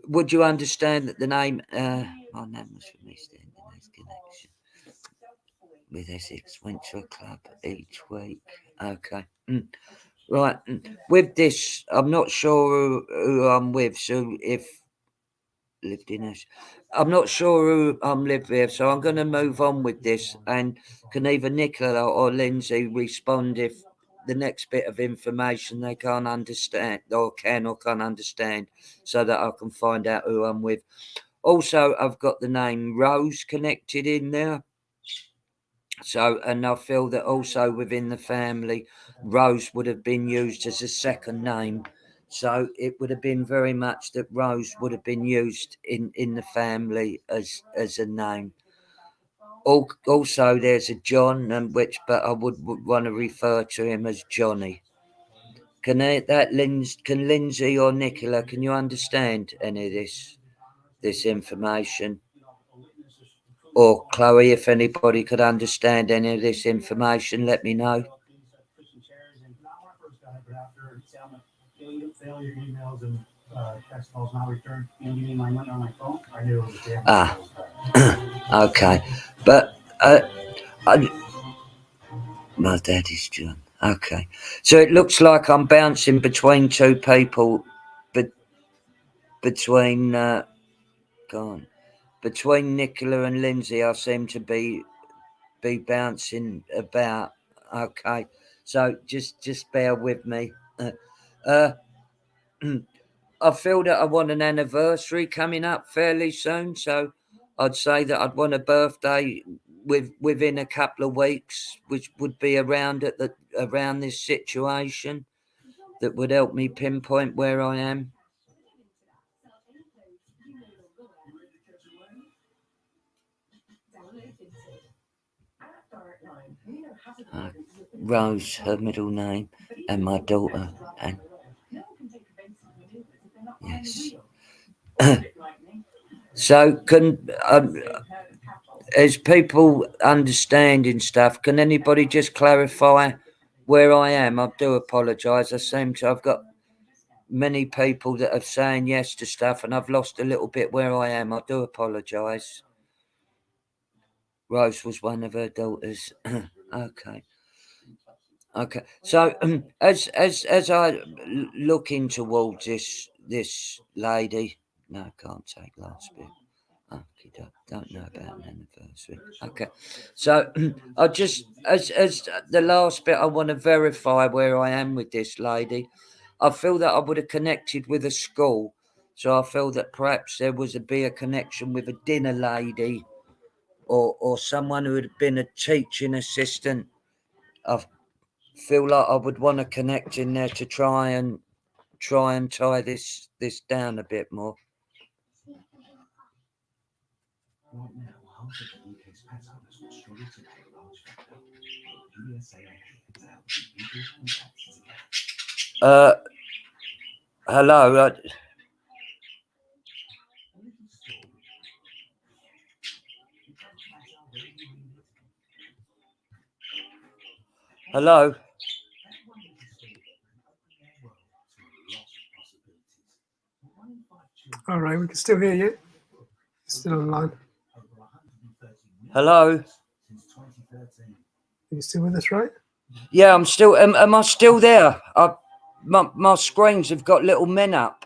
would you understand that the name? My name was from East End, and his connection with Essex went to a club each week. Okay. Right. With this, I'm not sure who I'm with. So if lived in us, I'm not sure who I'm lived with. So I'm going to move on with this, and can either Nicola or Lindsay respond if the next bit of information they can't understand or can't understand, so that I can find out who I'm with. Also, I've got the name Rose connected in there. So, and I feel that also within the family, Rose would have been used as a second name So it would have been very much that Rose would have been used in the family as a name. Also, there's a John, but I would want to refer to him as Johnny. Can Lindsay or Nicola, can you understand any of this information? Or Chloe, if anybody could understand any of this information, let me know. Okay, but my daddy's John. Okay, so it looks like I'm bouncing between two people, but between Nicola and Lindsay, I seem to be bouncing about. Okay, so just bear with me. I feel that I want an anniversary coming up fairly soon, so I'd say that I'd want a birthday within a couple of weeks, which would be around this situation that would help me pinpoint where I am. Rose, her middle name, and my daughter, and yes. So as people understanding stuff, can anybody just clarify where I am? I do apologise. I've got many people that are saying yes to stuff, and I've lost a little bit where I am. I do apologise. Rose was one of her daughters. Okay. So as I looking towards this lady, no, I can't take last bit. Okay, don't know about an anniversary. Okay, so I just as the last bit, I want to verify where I am with this lady. I feel that I would have connected with a school, so I feel that perhaps there was be a connection with a dinner lady, or someone who had been a teaching assistant. I feel like I would want to connect in there to try and tie this down a bit more. Hello. Hello. All right, we can still hear you. Still online. Hello. Are you still with us, right? Yeah, I'm still. Am I still there? My screens have got little men up.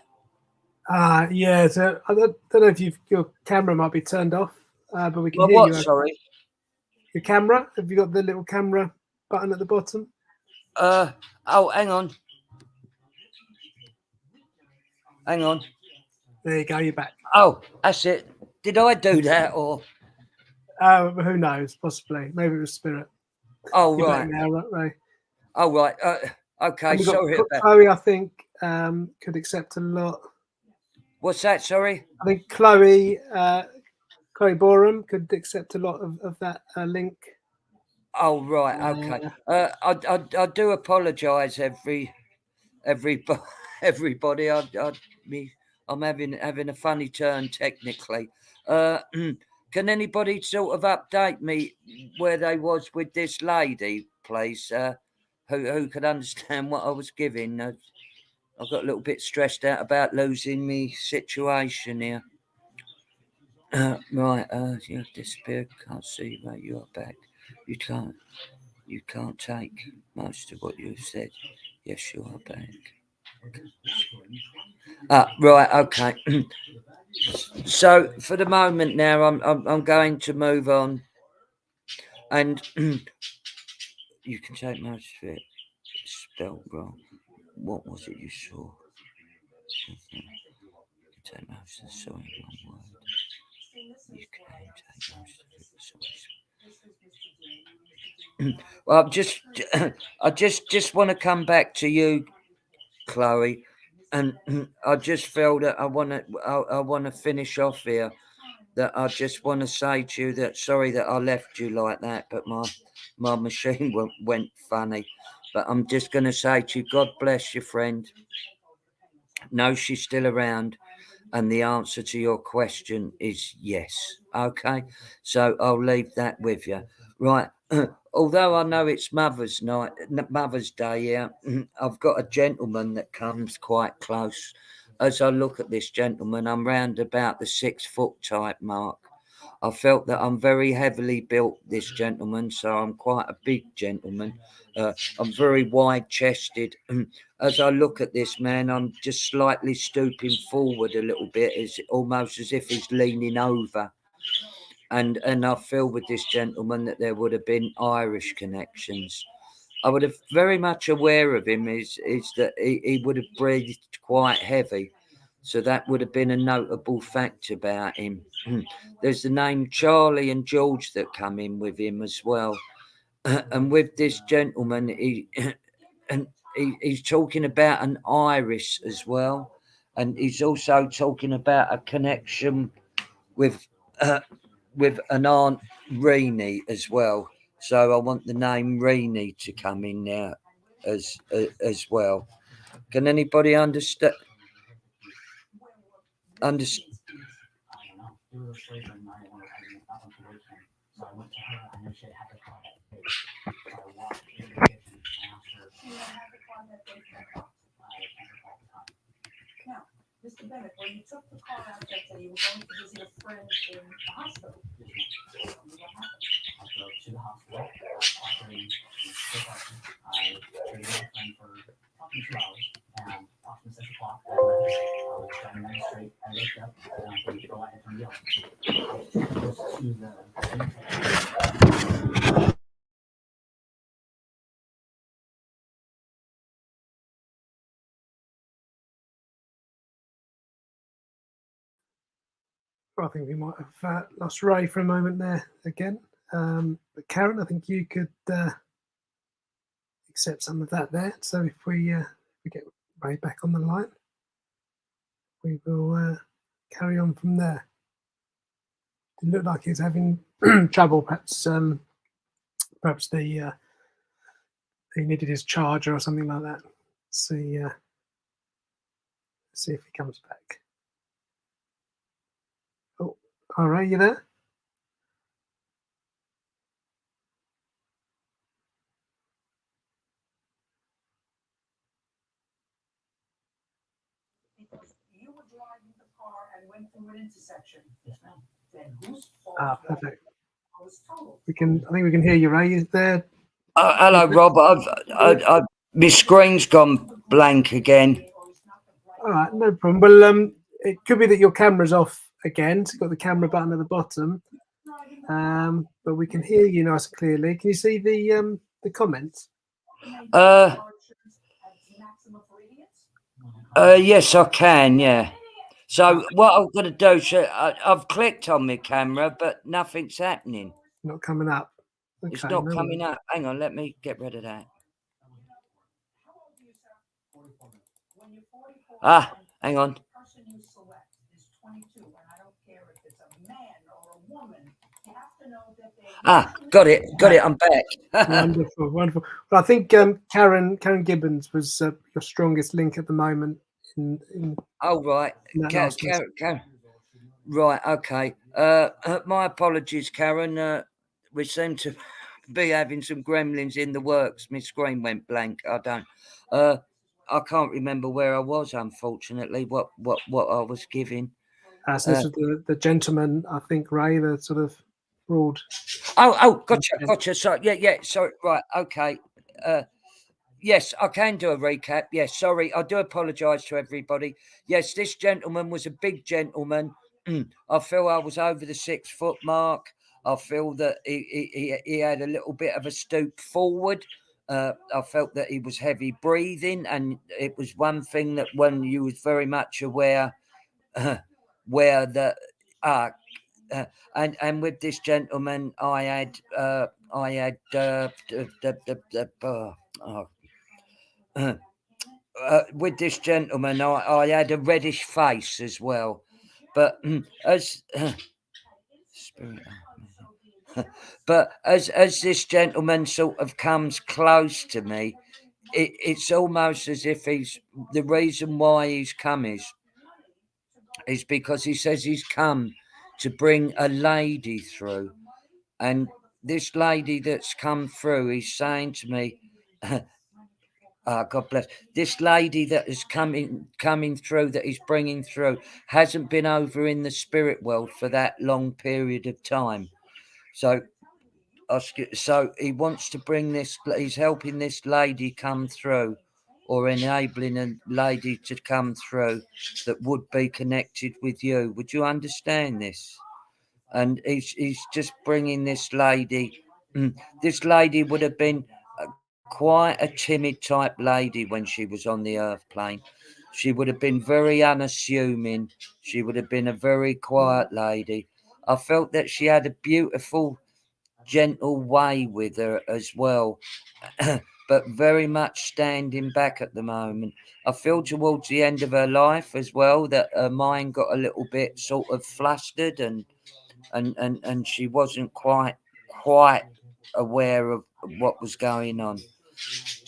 Yeah. So I don't know if your camera might be turned off, but we can hear What? you. Sorry. Your camera? Have you got the little camera button at the bottom? Oh, hang on. Hang on. There you go. You're back. Oh, that's it. Did I do that or? Who knows? Possibly. Maybe it was Spirit. Oh, You're right. back now, right? Oh, right. Okay. Sorry about that. Chloe, I think, could accept a lot. What's that? Sorry. I think Chloe Borum could accept a lot of that link. Oh, right. Okay. I do apologise, everybody. I'm having a funny turn technically. Can anybody sort of update me where they was with this lady, please? Who could understand what I was giving? I got a little bit stressed out about losing me situation here. Right. You disappeared. Can't see you, mate. You are back. You can't take most of what you've said. Yes, you are back. Right. Okay. So for the moment now, I'm going to move on, and you can take most of it. Spelled wrong. What was it you saw? You can take most of the sorry wrong word. You can take most of it. Sorry. Well, I just want to come back to you, Chloe. And I just feel that I want to finish off here. That I just want to say to you that sorry that I left you like that, but my machine went funny. But I'm just going to say to you, God bless your friend. No, she's still around. And the answer to your question is yes. Okay. So I'll leave that with you. Right. Although I know it's Mother's Day, yeah, I've got a gentleman that comes quite close. As I look at this gentleman, I'm round about the 6 foot type mark. I felt that I'm very heavily built, this gentleman, so I'm quite a big gentleman. I'm very wide chested. As I look at this man, I'm just slightly stooping forward a little bit, almost as if he's leaning over. And I feel with this gentleman that there would have been Irish connections. I would have very much aware of him is that he would have breathed quite heavy. So that would have been a notable fact about him. There's the name Charlie and George that come in with him as well. And with this gentleman, he's talking about an iris as well. And he's also talking about a connection with an Aunt Reenie as well. So I want the name Reenie to come in there as well. Can anybody understand? Now, Mr. Bennett, when you took the car out that day, you were going to visit a friend in the hospital. What happened? I drove to the hospital. I waited my friend for fucking 2 hours, and approximately 6 o'clock, I was driving down the street. I looked up, and I was to go out and turn the yellow. I was too close to the I think we might have lost Ray for a moment there again. But Karen, I think you could accept some of that there. So if we get Ray back on the line, we will carry on from there. It looked like he's having trouble. Perhaps he needed his charger or something like that. See if he comes back. Oh, all right, you there? Because you were driving the car and went through an intersection. Yes, ma'am. Then whose fault? Perfect. I was told. I think we can hear you, Ray. Is there? Hello, Rob. My screen's gone blank again. All right, no problem. Well, it could be that your camera's off again. So you've got the camera button at the bottom, but we can hear you nice and clearly. Can you see the comments? Yes, I can. Yeah. So what I'm going to do? So I've clicked on my camera, but nothing's happening. Not coming up. Okay, It's not coming up. Hang on, let me get rid of that. Hang on. Got it. I'm back. Wonderful. Well, I think Karen Gibbons was your strongest link at the moment. Oh, right. Karen. Right, okay. My apologies, Karen. We seem to be having some gremlins in the works. My screen went blank. I can't remember where I was, unfortunately, what I was giving. So this was the gentleman, I think, Ray, the sort of broad. Oh, gotcha. Sorry, yeah. Sorry, right, okay. Yes, I can do a recap. Yes, sorry, I do apologise to everybody. Yes, this gentleman was a big gentleman. I feel I was over the 6 foot mark. I feel that he had a little bit of a stoop forward. I felt that he was heavy breathing, and it was one thing that when you was very much aware where the and with this gentleman, I had with this gentleman, I had a reddish face as well, but as spirit. But as this gentleman sort of comes close to me, it's almost as if the reason why he's come is because he says he's come to bring a lady through, and this lady that's come through, he's saying to me, God bless. This lady that is coming through, that he's bringing through, hasn't been over in the spirit world for that long period of time. So he wants to bring this. He's helping this lady come through, or enabling a lady to come through that would be connected with you. Would you understand this? And he's just bringing this lady. This lady would have been quite a timid type lady when she was on the earth plane. She would have been very unassuming. She would have been a very quiet lady. I felt that she had a beautiful, gentle way with her as well, but very much standing back at the moment. I feel towards the end of her life as well that her mind got a little bit sort of flustered, and she wasn't quite aware of what was going on.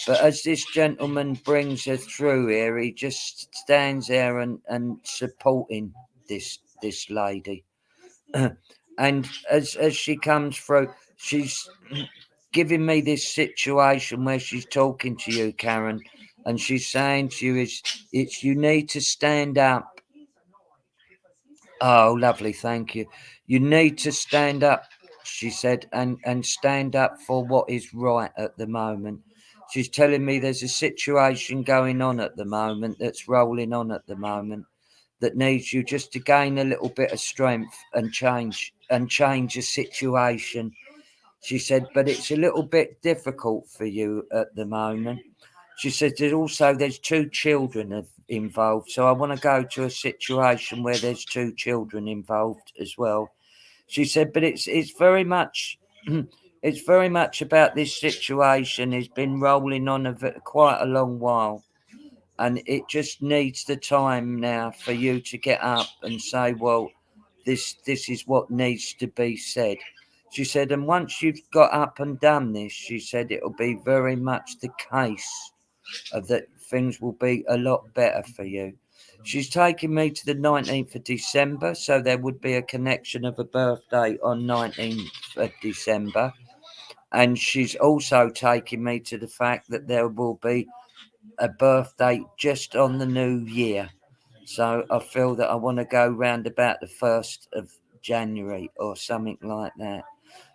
But as this gentleman brings her through here, he just stands there and supporting this lady. And as she comes through, she's giving me this situation where she's talking to you, Karen, and she's saying to you, it's you need to stand up. Oh, lovely, thank you. You need to stand up, she said, and stand up for what is right at the moment. She's telling me there's a situation going on at the moment that's rolling on at the moment that needs you just to gain a little bit of strength and change a situation. She said, but it's a little bit difficult for you at the moment. She said there's 2 children involved, so I want to go to a situation where there's 2 children involved as well. She said, but it's very much it's very much about this situation. It's been rolling on quite a long while, and it just needs the time now for you to get up and say, well, this is what needs to be said. She said, and once you've got up and done this, she said, it'll be very much the case of that things will be a lot better for you. She's taking me to the 19th of December, so there would be a connection of a birthday on 19th of December. And she's also taking me to the fact that there will be a birthday just on the new year. So I feel that I want to go round about the 1st of January or something like that.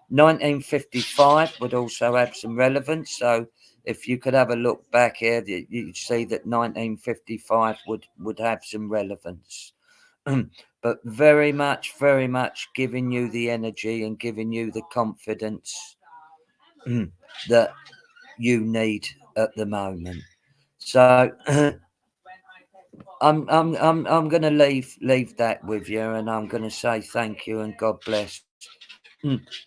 1955 would also have some relevance. So if you could have a look back here, you'd see that 1955 would have some relevance. But very much giving you the energy and giving you the confidence that you need at the moment. So I'm going to leave that with you, and I'm going to say thank you and God bless.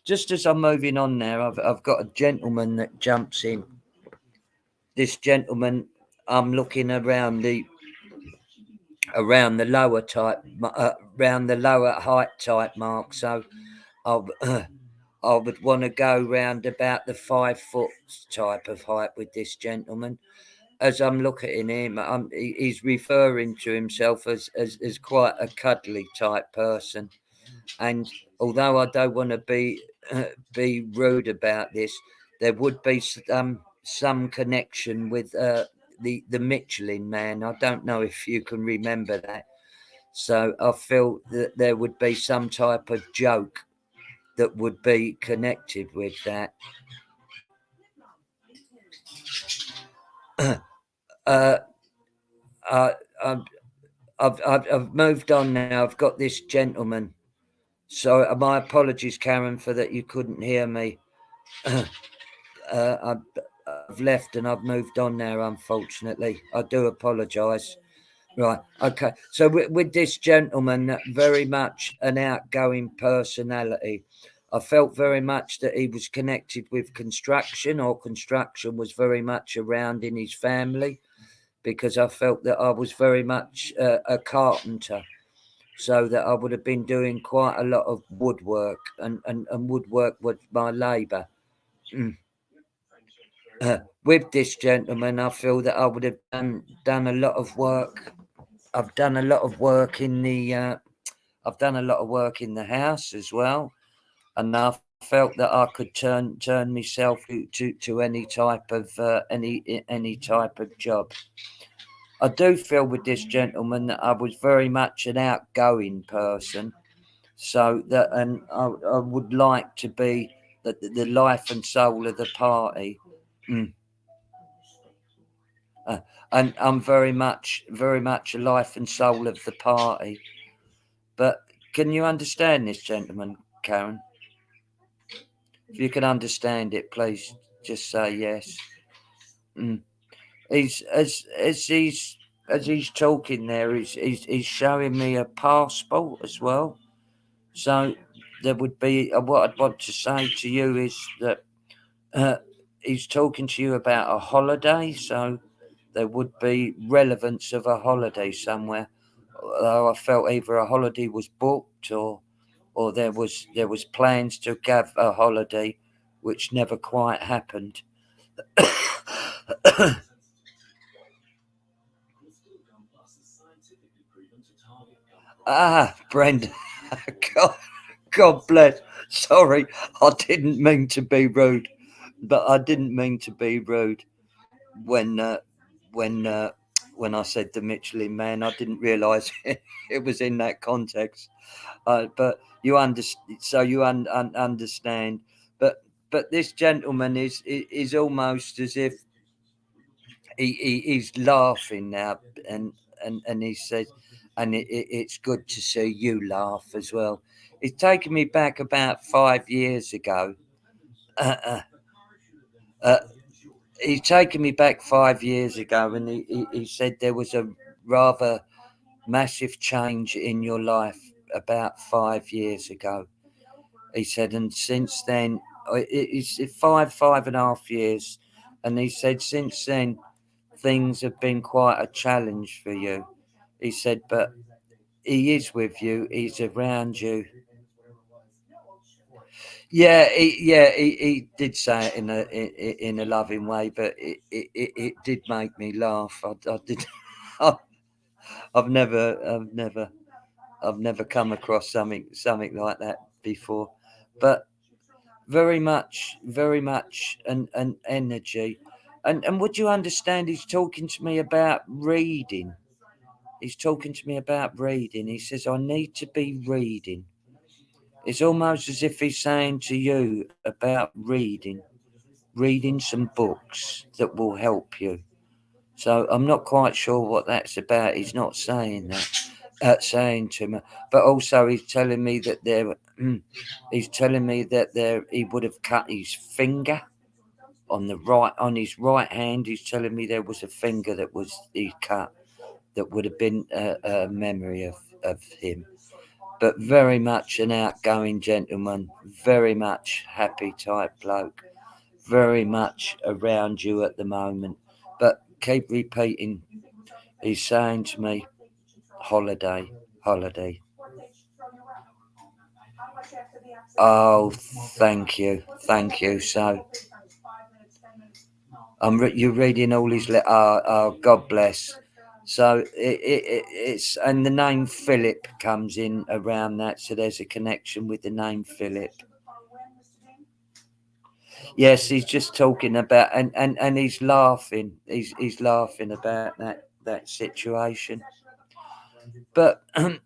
Just as I'm moving on there, I've got a gentleman that jumps in. This gentleman, I'm looking around the lower type, around the lower height type mark. So I would want to go round about the 5 foot type of height with this gentleman. As I'm looking at him, he's referring to himself as quite a cuddly type person. And although I don't want to be rude about this, there would be some connection with the Michelin Man. I don't know if you can remember that. So I feel that there would be some type of joke that would be connected with that. I've moved on now. I've got this gentleman. So my apologies, Karen, for that you couldn't hear me. I've left and I've moved on now, unfortunately. I do apologise. Right, okay. So with this gentleman, very much an outgoing personality. I felt very much that he was connected with construction, or construction was very much around in his family. because I felt that I was very much a carpenter, so that I would have been doing quite a lot of woodwork, and woodwork was my labour. With this gentleman, I feel that I would have done a lot of work. I've done a lot of work in the I've done a lot of work in the house as well, and I felt that I could turn myself to any type of any type of job. I do feel with this gentleman that I was very much an outgoing person, so that, and I would like to be the life and soul of the party. And I'm very much a life and soul of the party. But can you understand this gentleman, Karen? If you can understand it, please just say yes. He's as he's talking there, he's showing me a passport as well. So there would be what I'd want to say to you is that he's talking to you about a holiday. So there would be relevance of a holiday somewhere. Although I felt either a holiday was booked or there was plans to have a holiday, which never quite happened. Brenda, God bless. Sorry, I didn't mean to be rude, but I didn't mean to be rude when I said the Michelin Man. I didn't realise it was in that context. But you understand, so you understand. But this gentleman is almost as if he's laughing now, and he says, and it's good to see you laugh as well. It's taken me back about 5 years ago. He's taken me back 5 years ago, and he said there was a rather massive change in your life about 5 years ago. He said, and since then, it's 5.5 years, and he said since then things have been quite a challenge for you. He said, but he is with you. He's around you. Yeah, he did say it in a loving way, but it did make me laugh. I did. I've never come across something like that before, but very much an energy. And would you understand? He's talking to me about reading. He's talking to me about reading. He says, I need to be reading. It's almost as if he's saying to you about reading some books that will help you. So I'm not quite sure what that's about. He's not saying that, saying to me, but also he's telling me that he would have cut his finger on his right hand. He's telling me there was a finger that he cut that would have been a memory of him. But very much an outgoing gentleman, very much happy type bloke, very much around you at the moment. But keep repeating, he's saying to me, holiday. Oh, thank you. So you're reading all his letters. Oh, God bless. So it's, and the name Philip comes in around that, so there's a connection with the name Philip. Yes, he's just talking about, and he's laughing. He's laughing about that situation. But and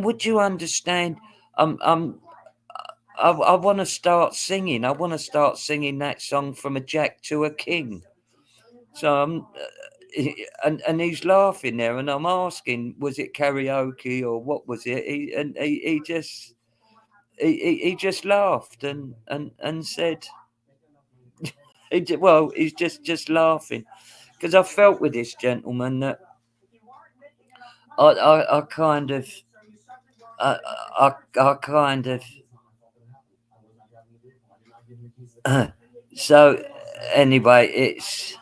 would you understand? I want to start singing. I want to start singing that song, From a Jack to a King. So and he's laughing there, and I'm asking, was it karaoke or what was it? He just laughed and said, he's just laughing, because I felt with this gentleman that I kind of so anyway, it's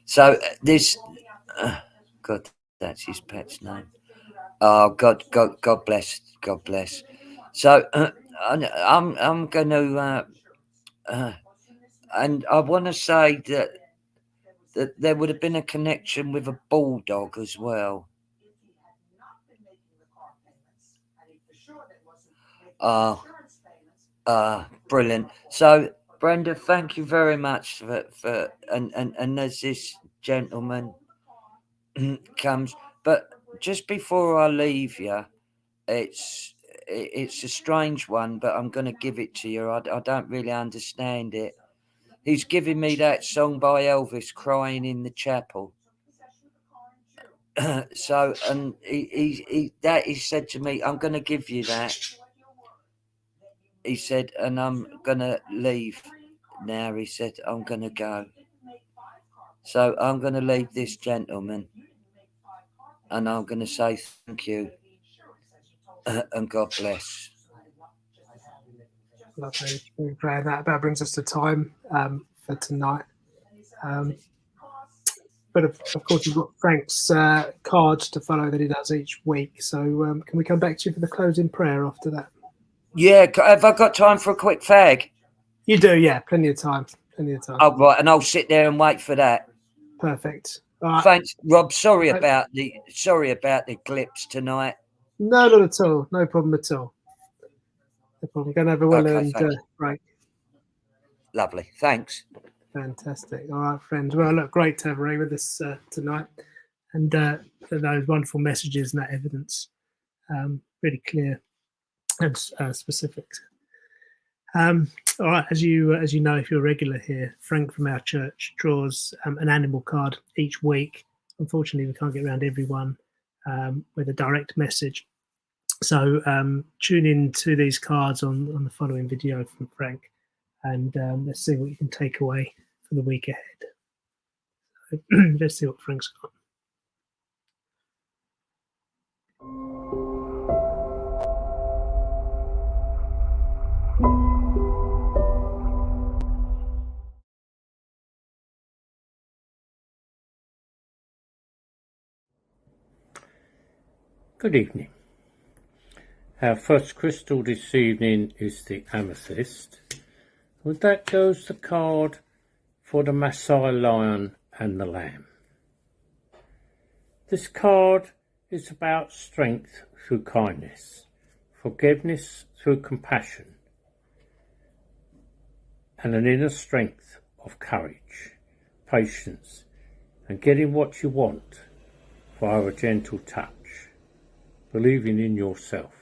So this, God, that's his pet's name. Oh, God bless, God bless. So I'm going to, and I want to say that there would have been a connection with a bulldog as well. Brilliant. So Brenda, thank you very much for and there's this gentleman comes, but just before I leave you, it's a strange one, but I'm going to give it to you. I don't really understand it. He's giving me that song by Elvis, "Crying in the Chapel." So, and he said to me, "I'm going to give you that." He said, and I'm going to leave now. He said, "I'm going to go." So I'm going to leave this gentleman, and I'm going to say thank you, and God bless. Lovely. We're glad that about brings us to time for tonight. But of course, we've got Frank's cards to follow that he does each week. So can we come back to you for the closing prayer after that? Yeah, have I got time for a quick fag? You do, yeah. Plenty of time. Plenty of time. Oh, right, and I'll sit there and wait for that. Perfect. All right. Thanks, Rob. Sorry about the clips tonight. No, not at all. No problem at all. No problem. Going to have a well-earned break. Lovely. Thanks. Fantastic. All right, friends. Well, look, great to have Ray with us tonight, and for those wonderful messages and that evidence, really clear and specific. All right, as you know, if you're a regular here, Frank from our church draws an animal card each week. Unfortunately, we can't get around everyone with a direct message. So tune in to these cards on the following video from Frank, and let's see what you can take away for the week ahead. So, let's see what Frank's got. Good evening. Our first crystal this evening is the amethyst. With that goes the card for the Maasai lion and the lamb. This card is about strength through kindness, forgiveness through compassion, and an inner strength of courage, patience, and getting what you want via a gentle touch, believing in yourself.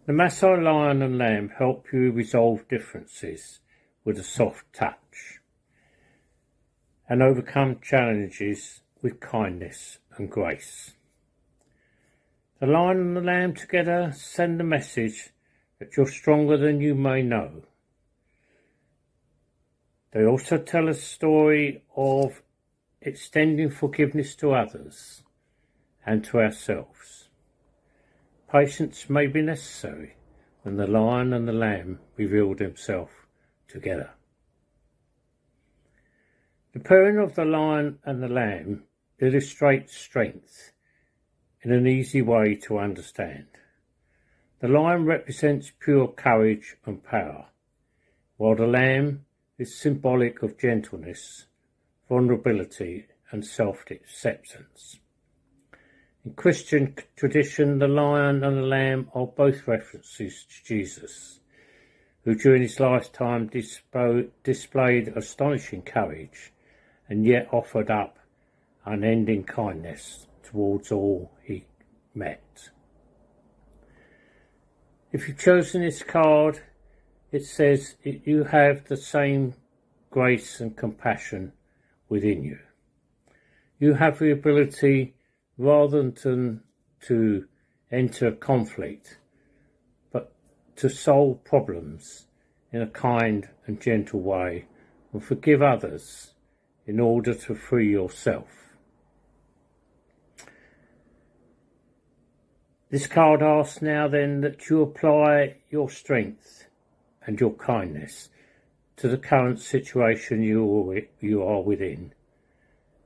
The Maasai lion and lamb help you resolve differences with a soft touch and overcome challenges with kindness and grace. The lion and the lamb together send a message that you're stronger than you may know. They also tell a story of extending forgiveness to others and to ourselves. Patience may be necessary when the lion and the lamb reveal themselves together. The pairing of the lion and the lamb illustrates strength in an easy way to understand. The lion represents pure courage and power, while the lamb is symbolic of gentleness, vulnerability, and self-acceptance. In Christian tradition, the lion and the lamb are both references to Jesus, who during his lifetime displayed astonishing courage and yet offered up unending kindness towards all he met. If you've chosen this card, it says you have the same grace and compassion within you. You have the ability, rather than to enter conflict, but to solve problems in a kind and gentle way and forgive others in order to free yourself. This card asks now then that you apply your strength and your kindness to the current situation you are within,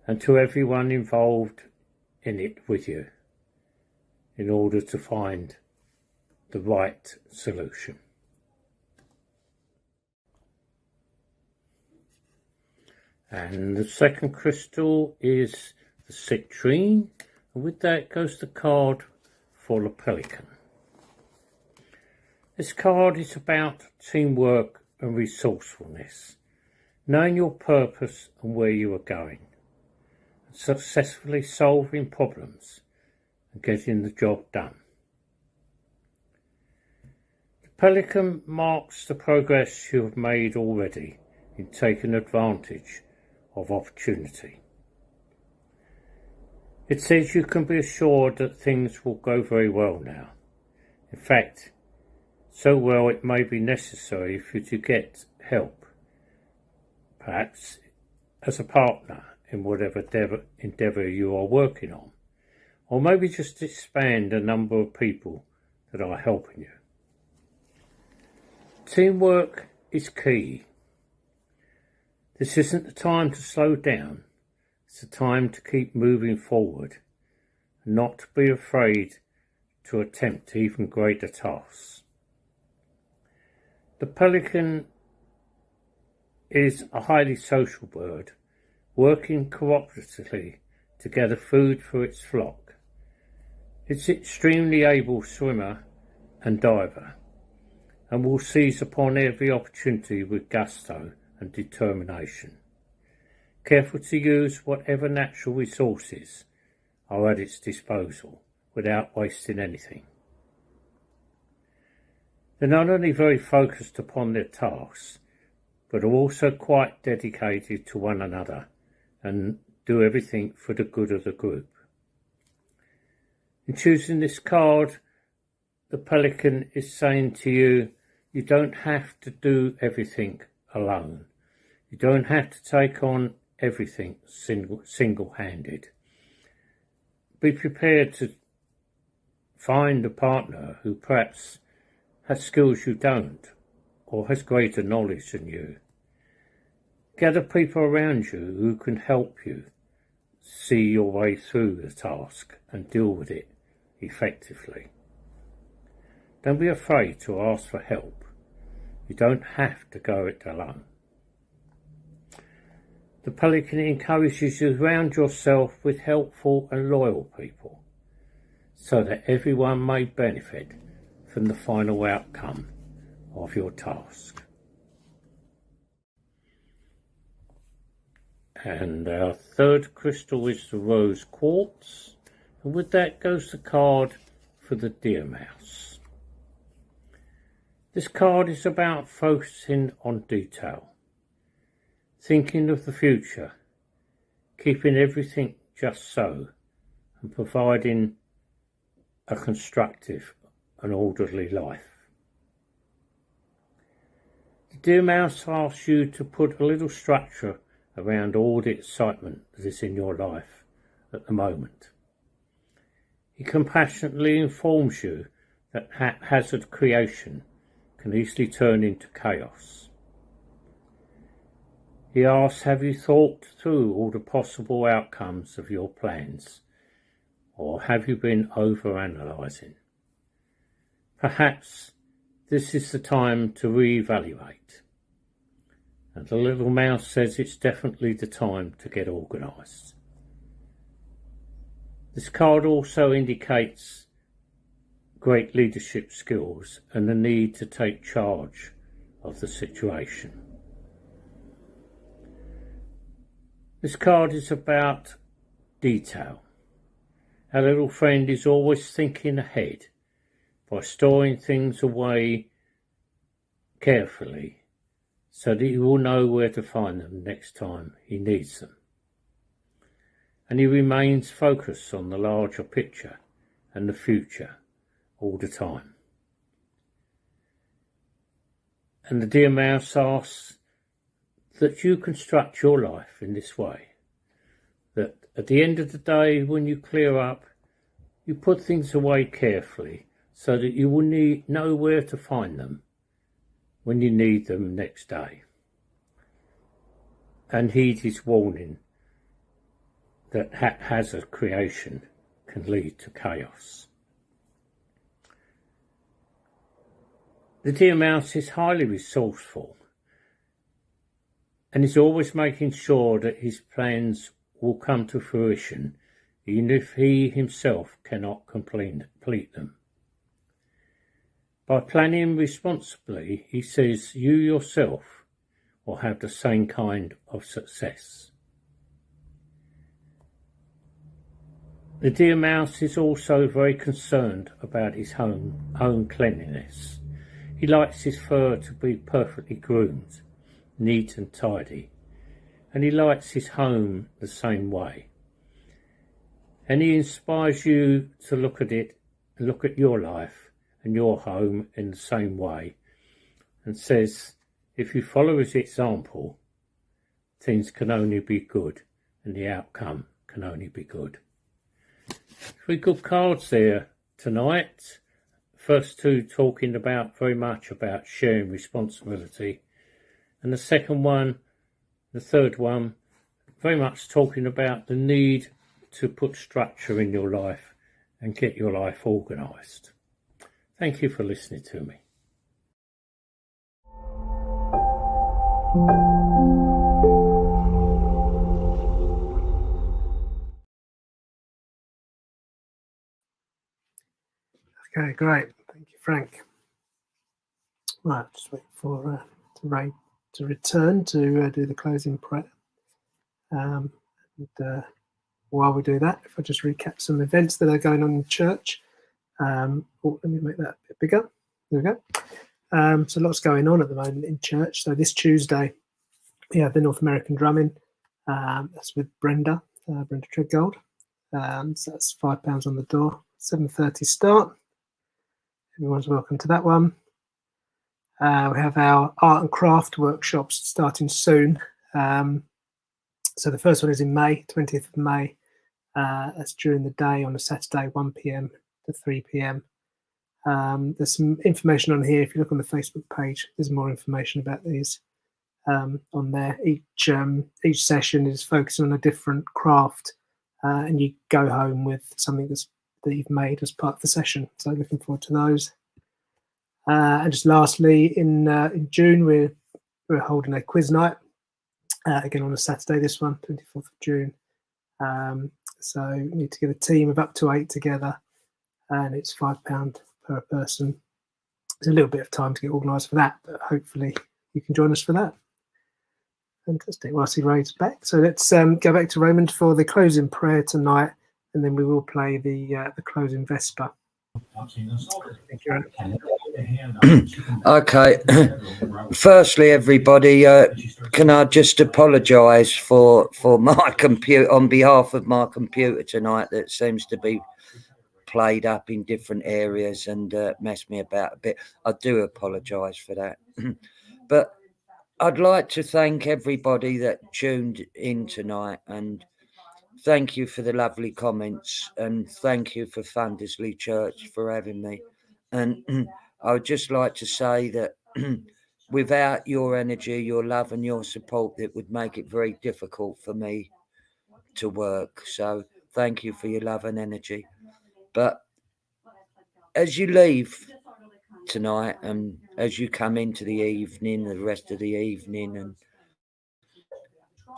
and to everyone involved in it with you, in order to find the right solution. And the second crystal is the citrine, and with that goes the card for the pelican. This card is about teamwork and resourcefulness, knowing your purpose and where you are going, and successfully solving problems and getting the job done. The pelican marks the progress you have made already in taking advantage of opportunity. It says you can be assured that things will go very well now. In fact, so well it may be necessary for you to get help, perhaps as a partner in whatever endeavour you are working on, or maybe just expand the number of people that are helping you. Teamwork is key. This isn't the time to slow down. It's the time to keep moving forward and not to be afraid to attempt even greater tasks. The pelican is a highly social bird, working cooperatively to gather food for its flock. It's an extremely able swimmer and diver, and will seize upon every opportunity with gusto and determination, careful to use whatever natural resources are at its disposal without wasting anything. They're not only very focused upon their tasks, but are also quite dedicated to one another and do everything for the good of the group. In choosing this card, the pelican is saying to you, you don't have to do everything alone. You don't have to take on everything single-handed. Be prepared to find a partner who perhaps has skills you don't, or has greater knowledge than you. Gather people around you who can help you see your way through the task and deal with it effectively. Don't be afraid to ask for help. You don't have to go it alone. The pelican encourages you to surround yourself with helpful and loyal people, so that everyone may benefit from the final outcome of your task. And our third crystal is the rose quartz, and with that goes the card for the deer mouse. This card is about focusing on detail, thinking of the future, keeping everything just so, and providing a constructive and orderly life. The deer mouse asks you to put a little structure around all the excitement that is in your life at the moment. He compassionately informs you that haphazard creation can easily turn into chaos. He asks, have you thought through all the possible outcomes of your plans, or have you been over-analysing? Perhaps this is the time to re-evaluate. And the little mouse says it's definitely the time to get organised. This card also indicates great leadership skills and the need to take charge of the situation. This card is about detail. Our little friend is always thinking ahead by storing things away carefully so that he will know where to find them next time he needs them. And he remains focused on the larger picture and the future all the time. And the deer mouse asks that you construct your life in this way, that at the end of the day, when you clear up, you put things away carefully so that you will know where to find them when you need them next day. and heed his warning that haphazard creation can lead to chaos. The deer mouse is highly resourceful and is always making sure that his plans will come to fruition, even if he himself cannot complete them. By planning responsibly, he says you yourself will have the same kind of success. The deer mouse is also very concerned about his own cleanliness. He likes his fur to be perfectly groomed, neat and tidy, and he likes his home the same way. And he inspires you to look at it, look at your life and your home in the same way, and says, if you follow his example, things can only be good and the outcome can only be good. 3 good cards there tonight. First 2 talking very much about sharing responsibility, and the second one, the third one, very much talking about the need to put structure in your life and get your life organised. Thank you for listening to me. Okay, great. Thank you, Frank. Right, just wait for Ray to return to do the closing prayer. While we do that, if I just recap some events that are going on in church. Let me make that a bit bigger. There we go. So lots going on at the moment in church. So this Tuesday, we have the North American drumming. That's with Brenda Treadgold. So that's £5 on the door. 7:30 start. Everyone's welcome to that one. We have our art and craft workshops starting soon. So the first one is in May, 20th of May. That's during the day on a Saturday, 1 p.m. to 3 p.m. There's some information on here. If you look on the Facebook page, there's more information about these on there. Each session is focusing on a different craft, and you go home with something that you've made as part of the session. So looking forward to those. And just lastly, in June, we're holding a quiz night. Again on a Saturday, this one, 24th of June. So we need to get a team of up to 8 together, and it's £5 per person. There's a little bit of time to get organised for that, but hopefully you can join us for that. Fantastic. Well, I see Ray's back. So let's go back to Raymond for the closing prayer tonight, and then we will play the closing Vesper. Thank you, Aaron. Okay. Firstly, everybody, can I just apologise for my computer on behalf of my computer tonight that seems to be played up in different areas and messed me about a bit. I do apologise for that. But I'd like to thank everybody that tuned in tonight, and thank you for the lovely comments, and thank you for Thundersley Church for having me. And I would just like to say that without your energy, your love and your support, it would make it very difficult for me to work. So thank you for your love and energy. But as you leave tonight and as you come into the evening, the rest of the evening, and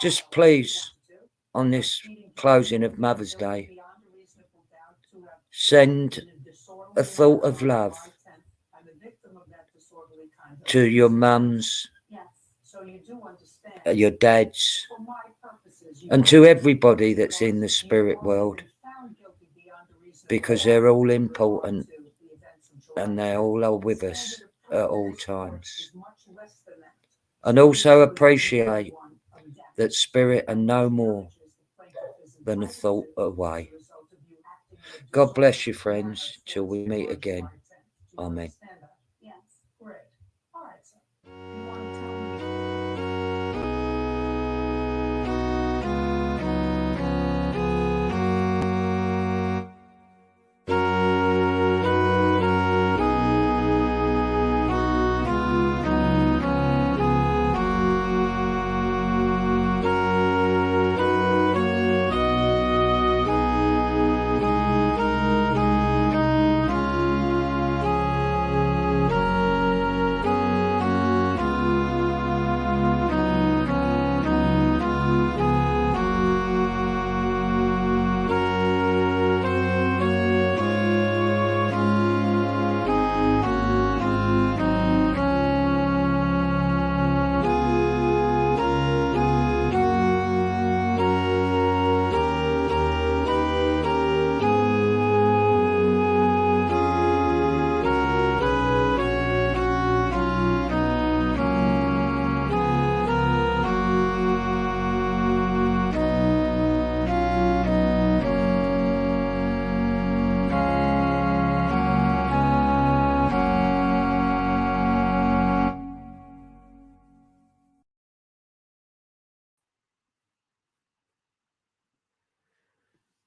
just please, on this closing of Mother's Day, send a thought of love to your mums, your dads, and to everybody that's in the spirit world, because they're all important and they all are with us at all times. And also appreciate that spirit are no more than a thought away. God bless you, friends, till we meet again. Amen.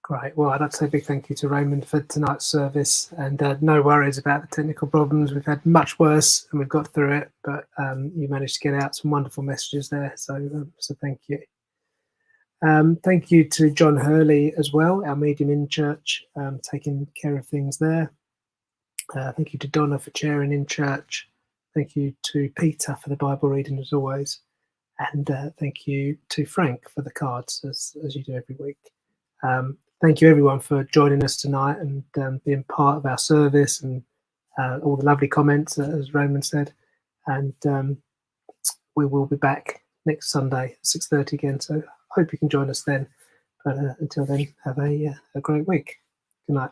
Great. Well, I'd like to say a big thank you to Raymond for tonight's service, and no worries about the technical problems. We've had much worse and we've got through it, but you managed to get out some wonderful messages there. So thank you. Thank you to John Hurley as well, our medium in church, taking care of things there. Thank you to Donna for chairing in church. Thank you to Peter for the Bible reading as always. And thank you to Frank for the cards as you do every week. Thank you everyone for joining us tonight and being part of our service and all the lovely comments, as Raymond said. And we will be back next Sunday at 6:30 again. So I hope you can join us then. But until then, have a great week. Good night.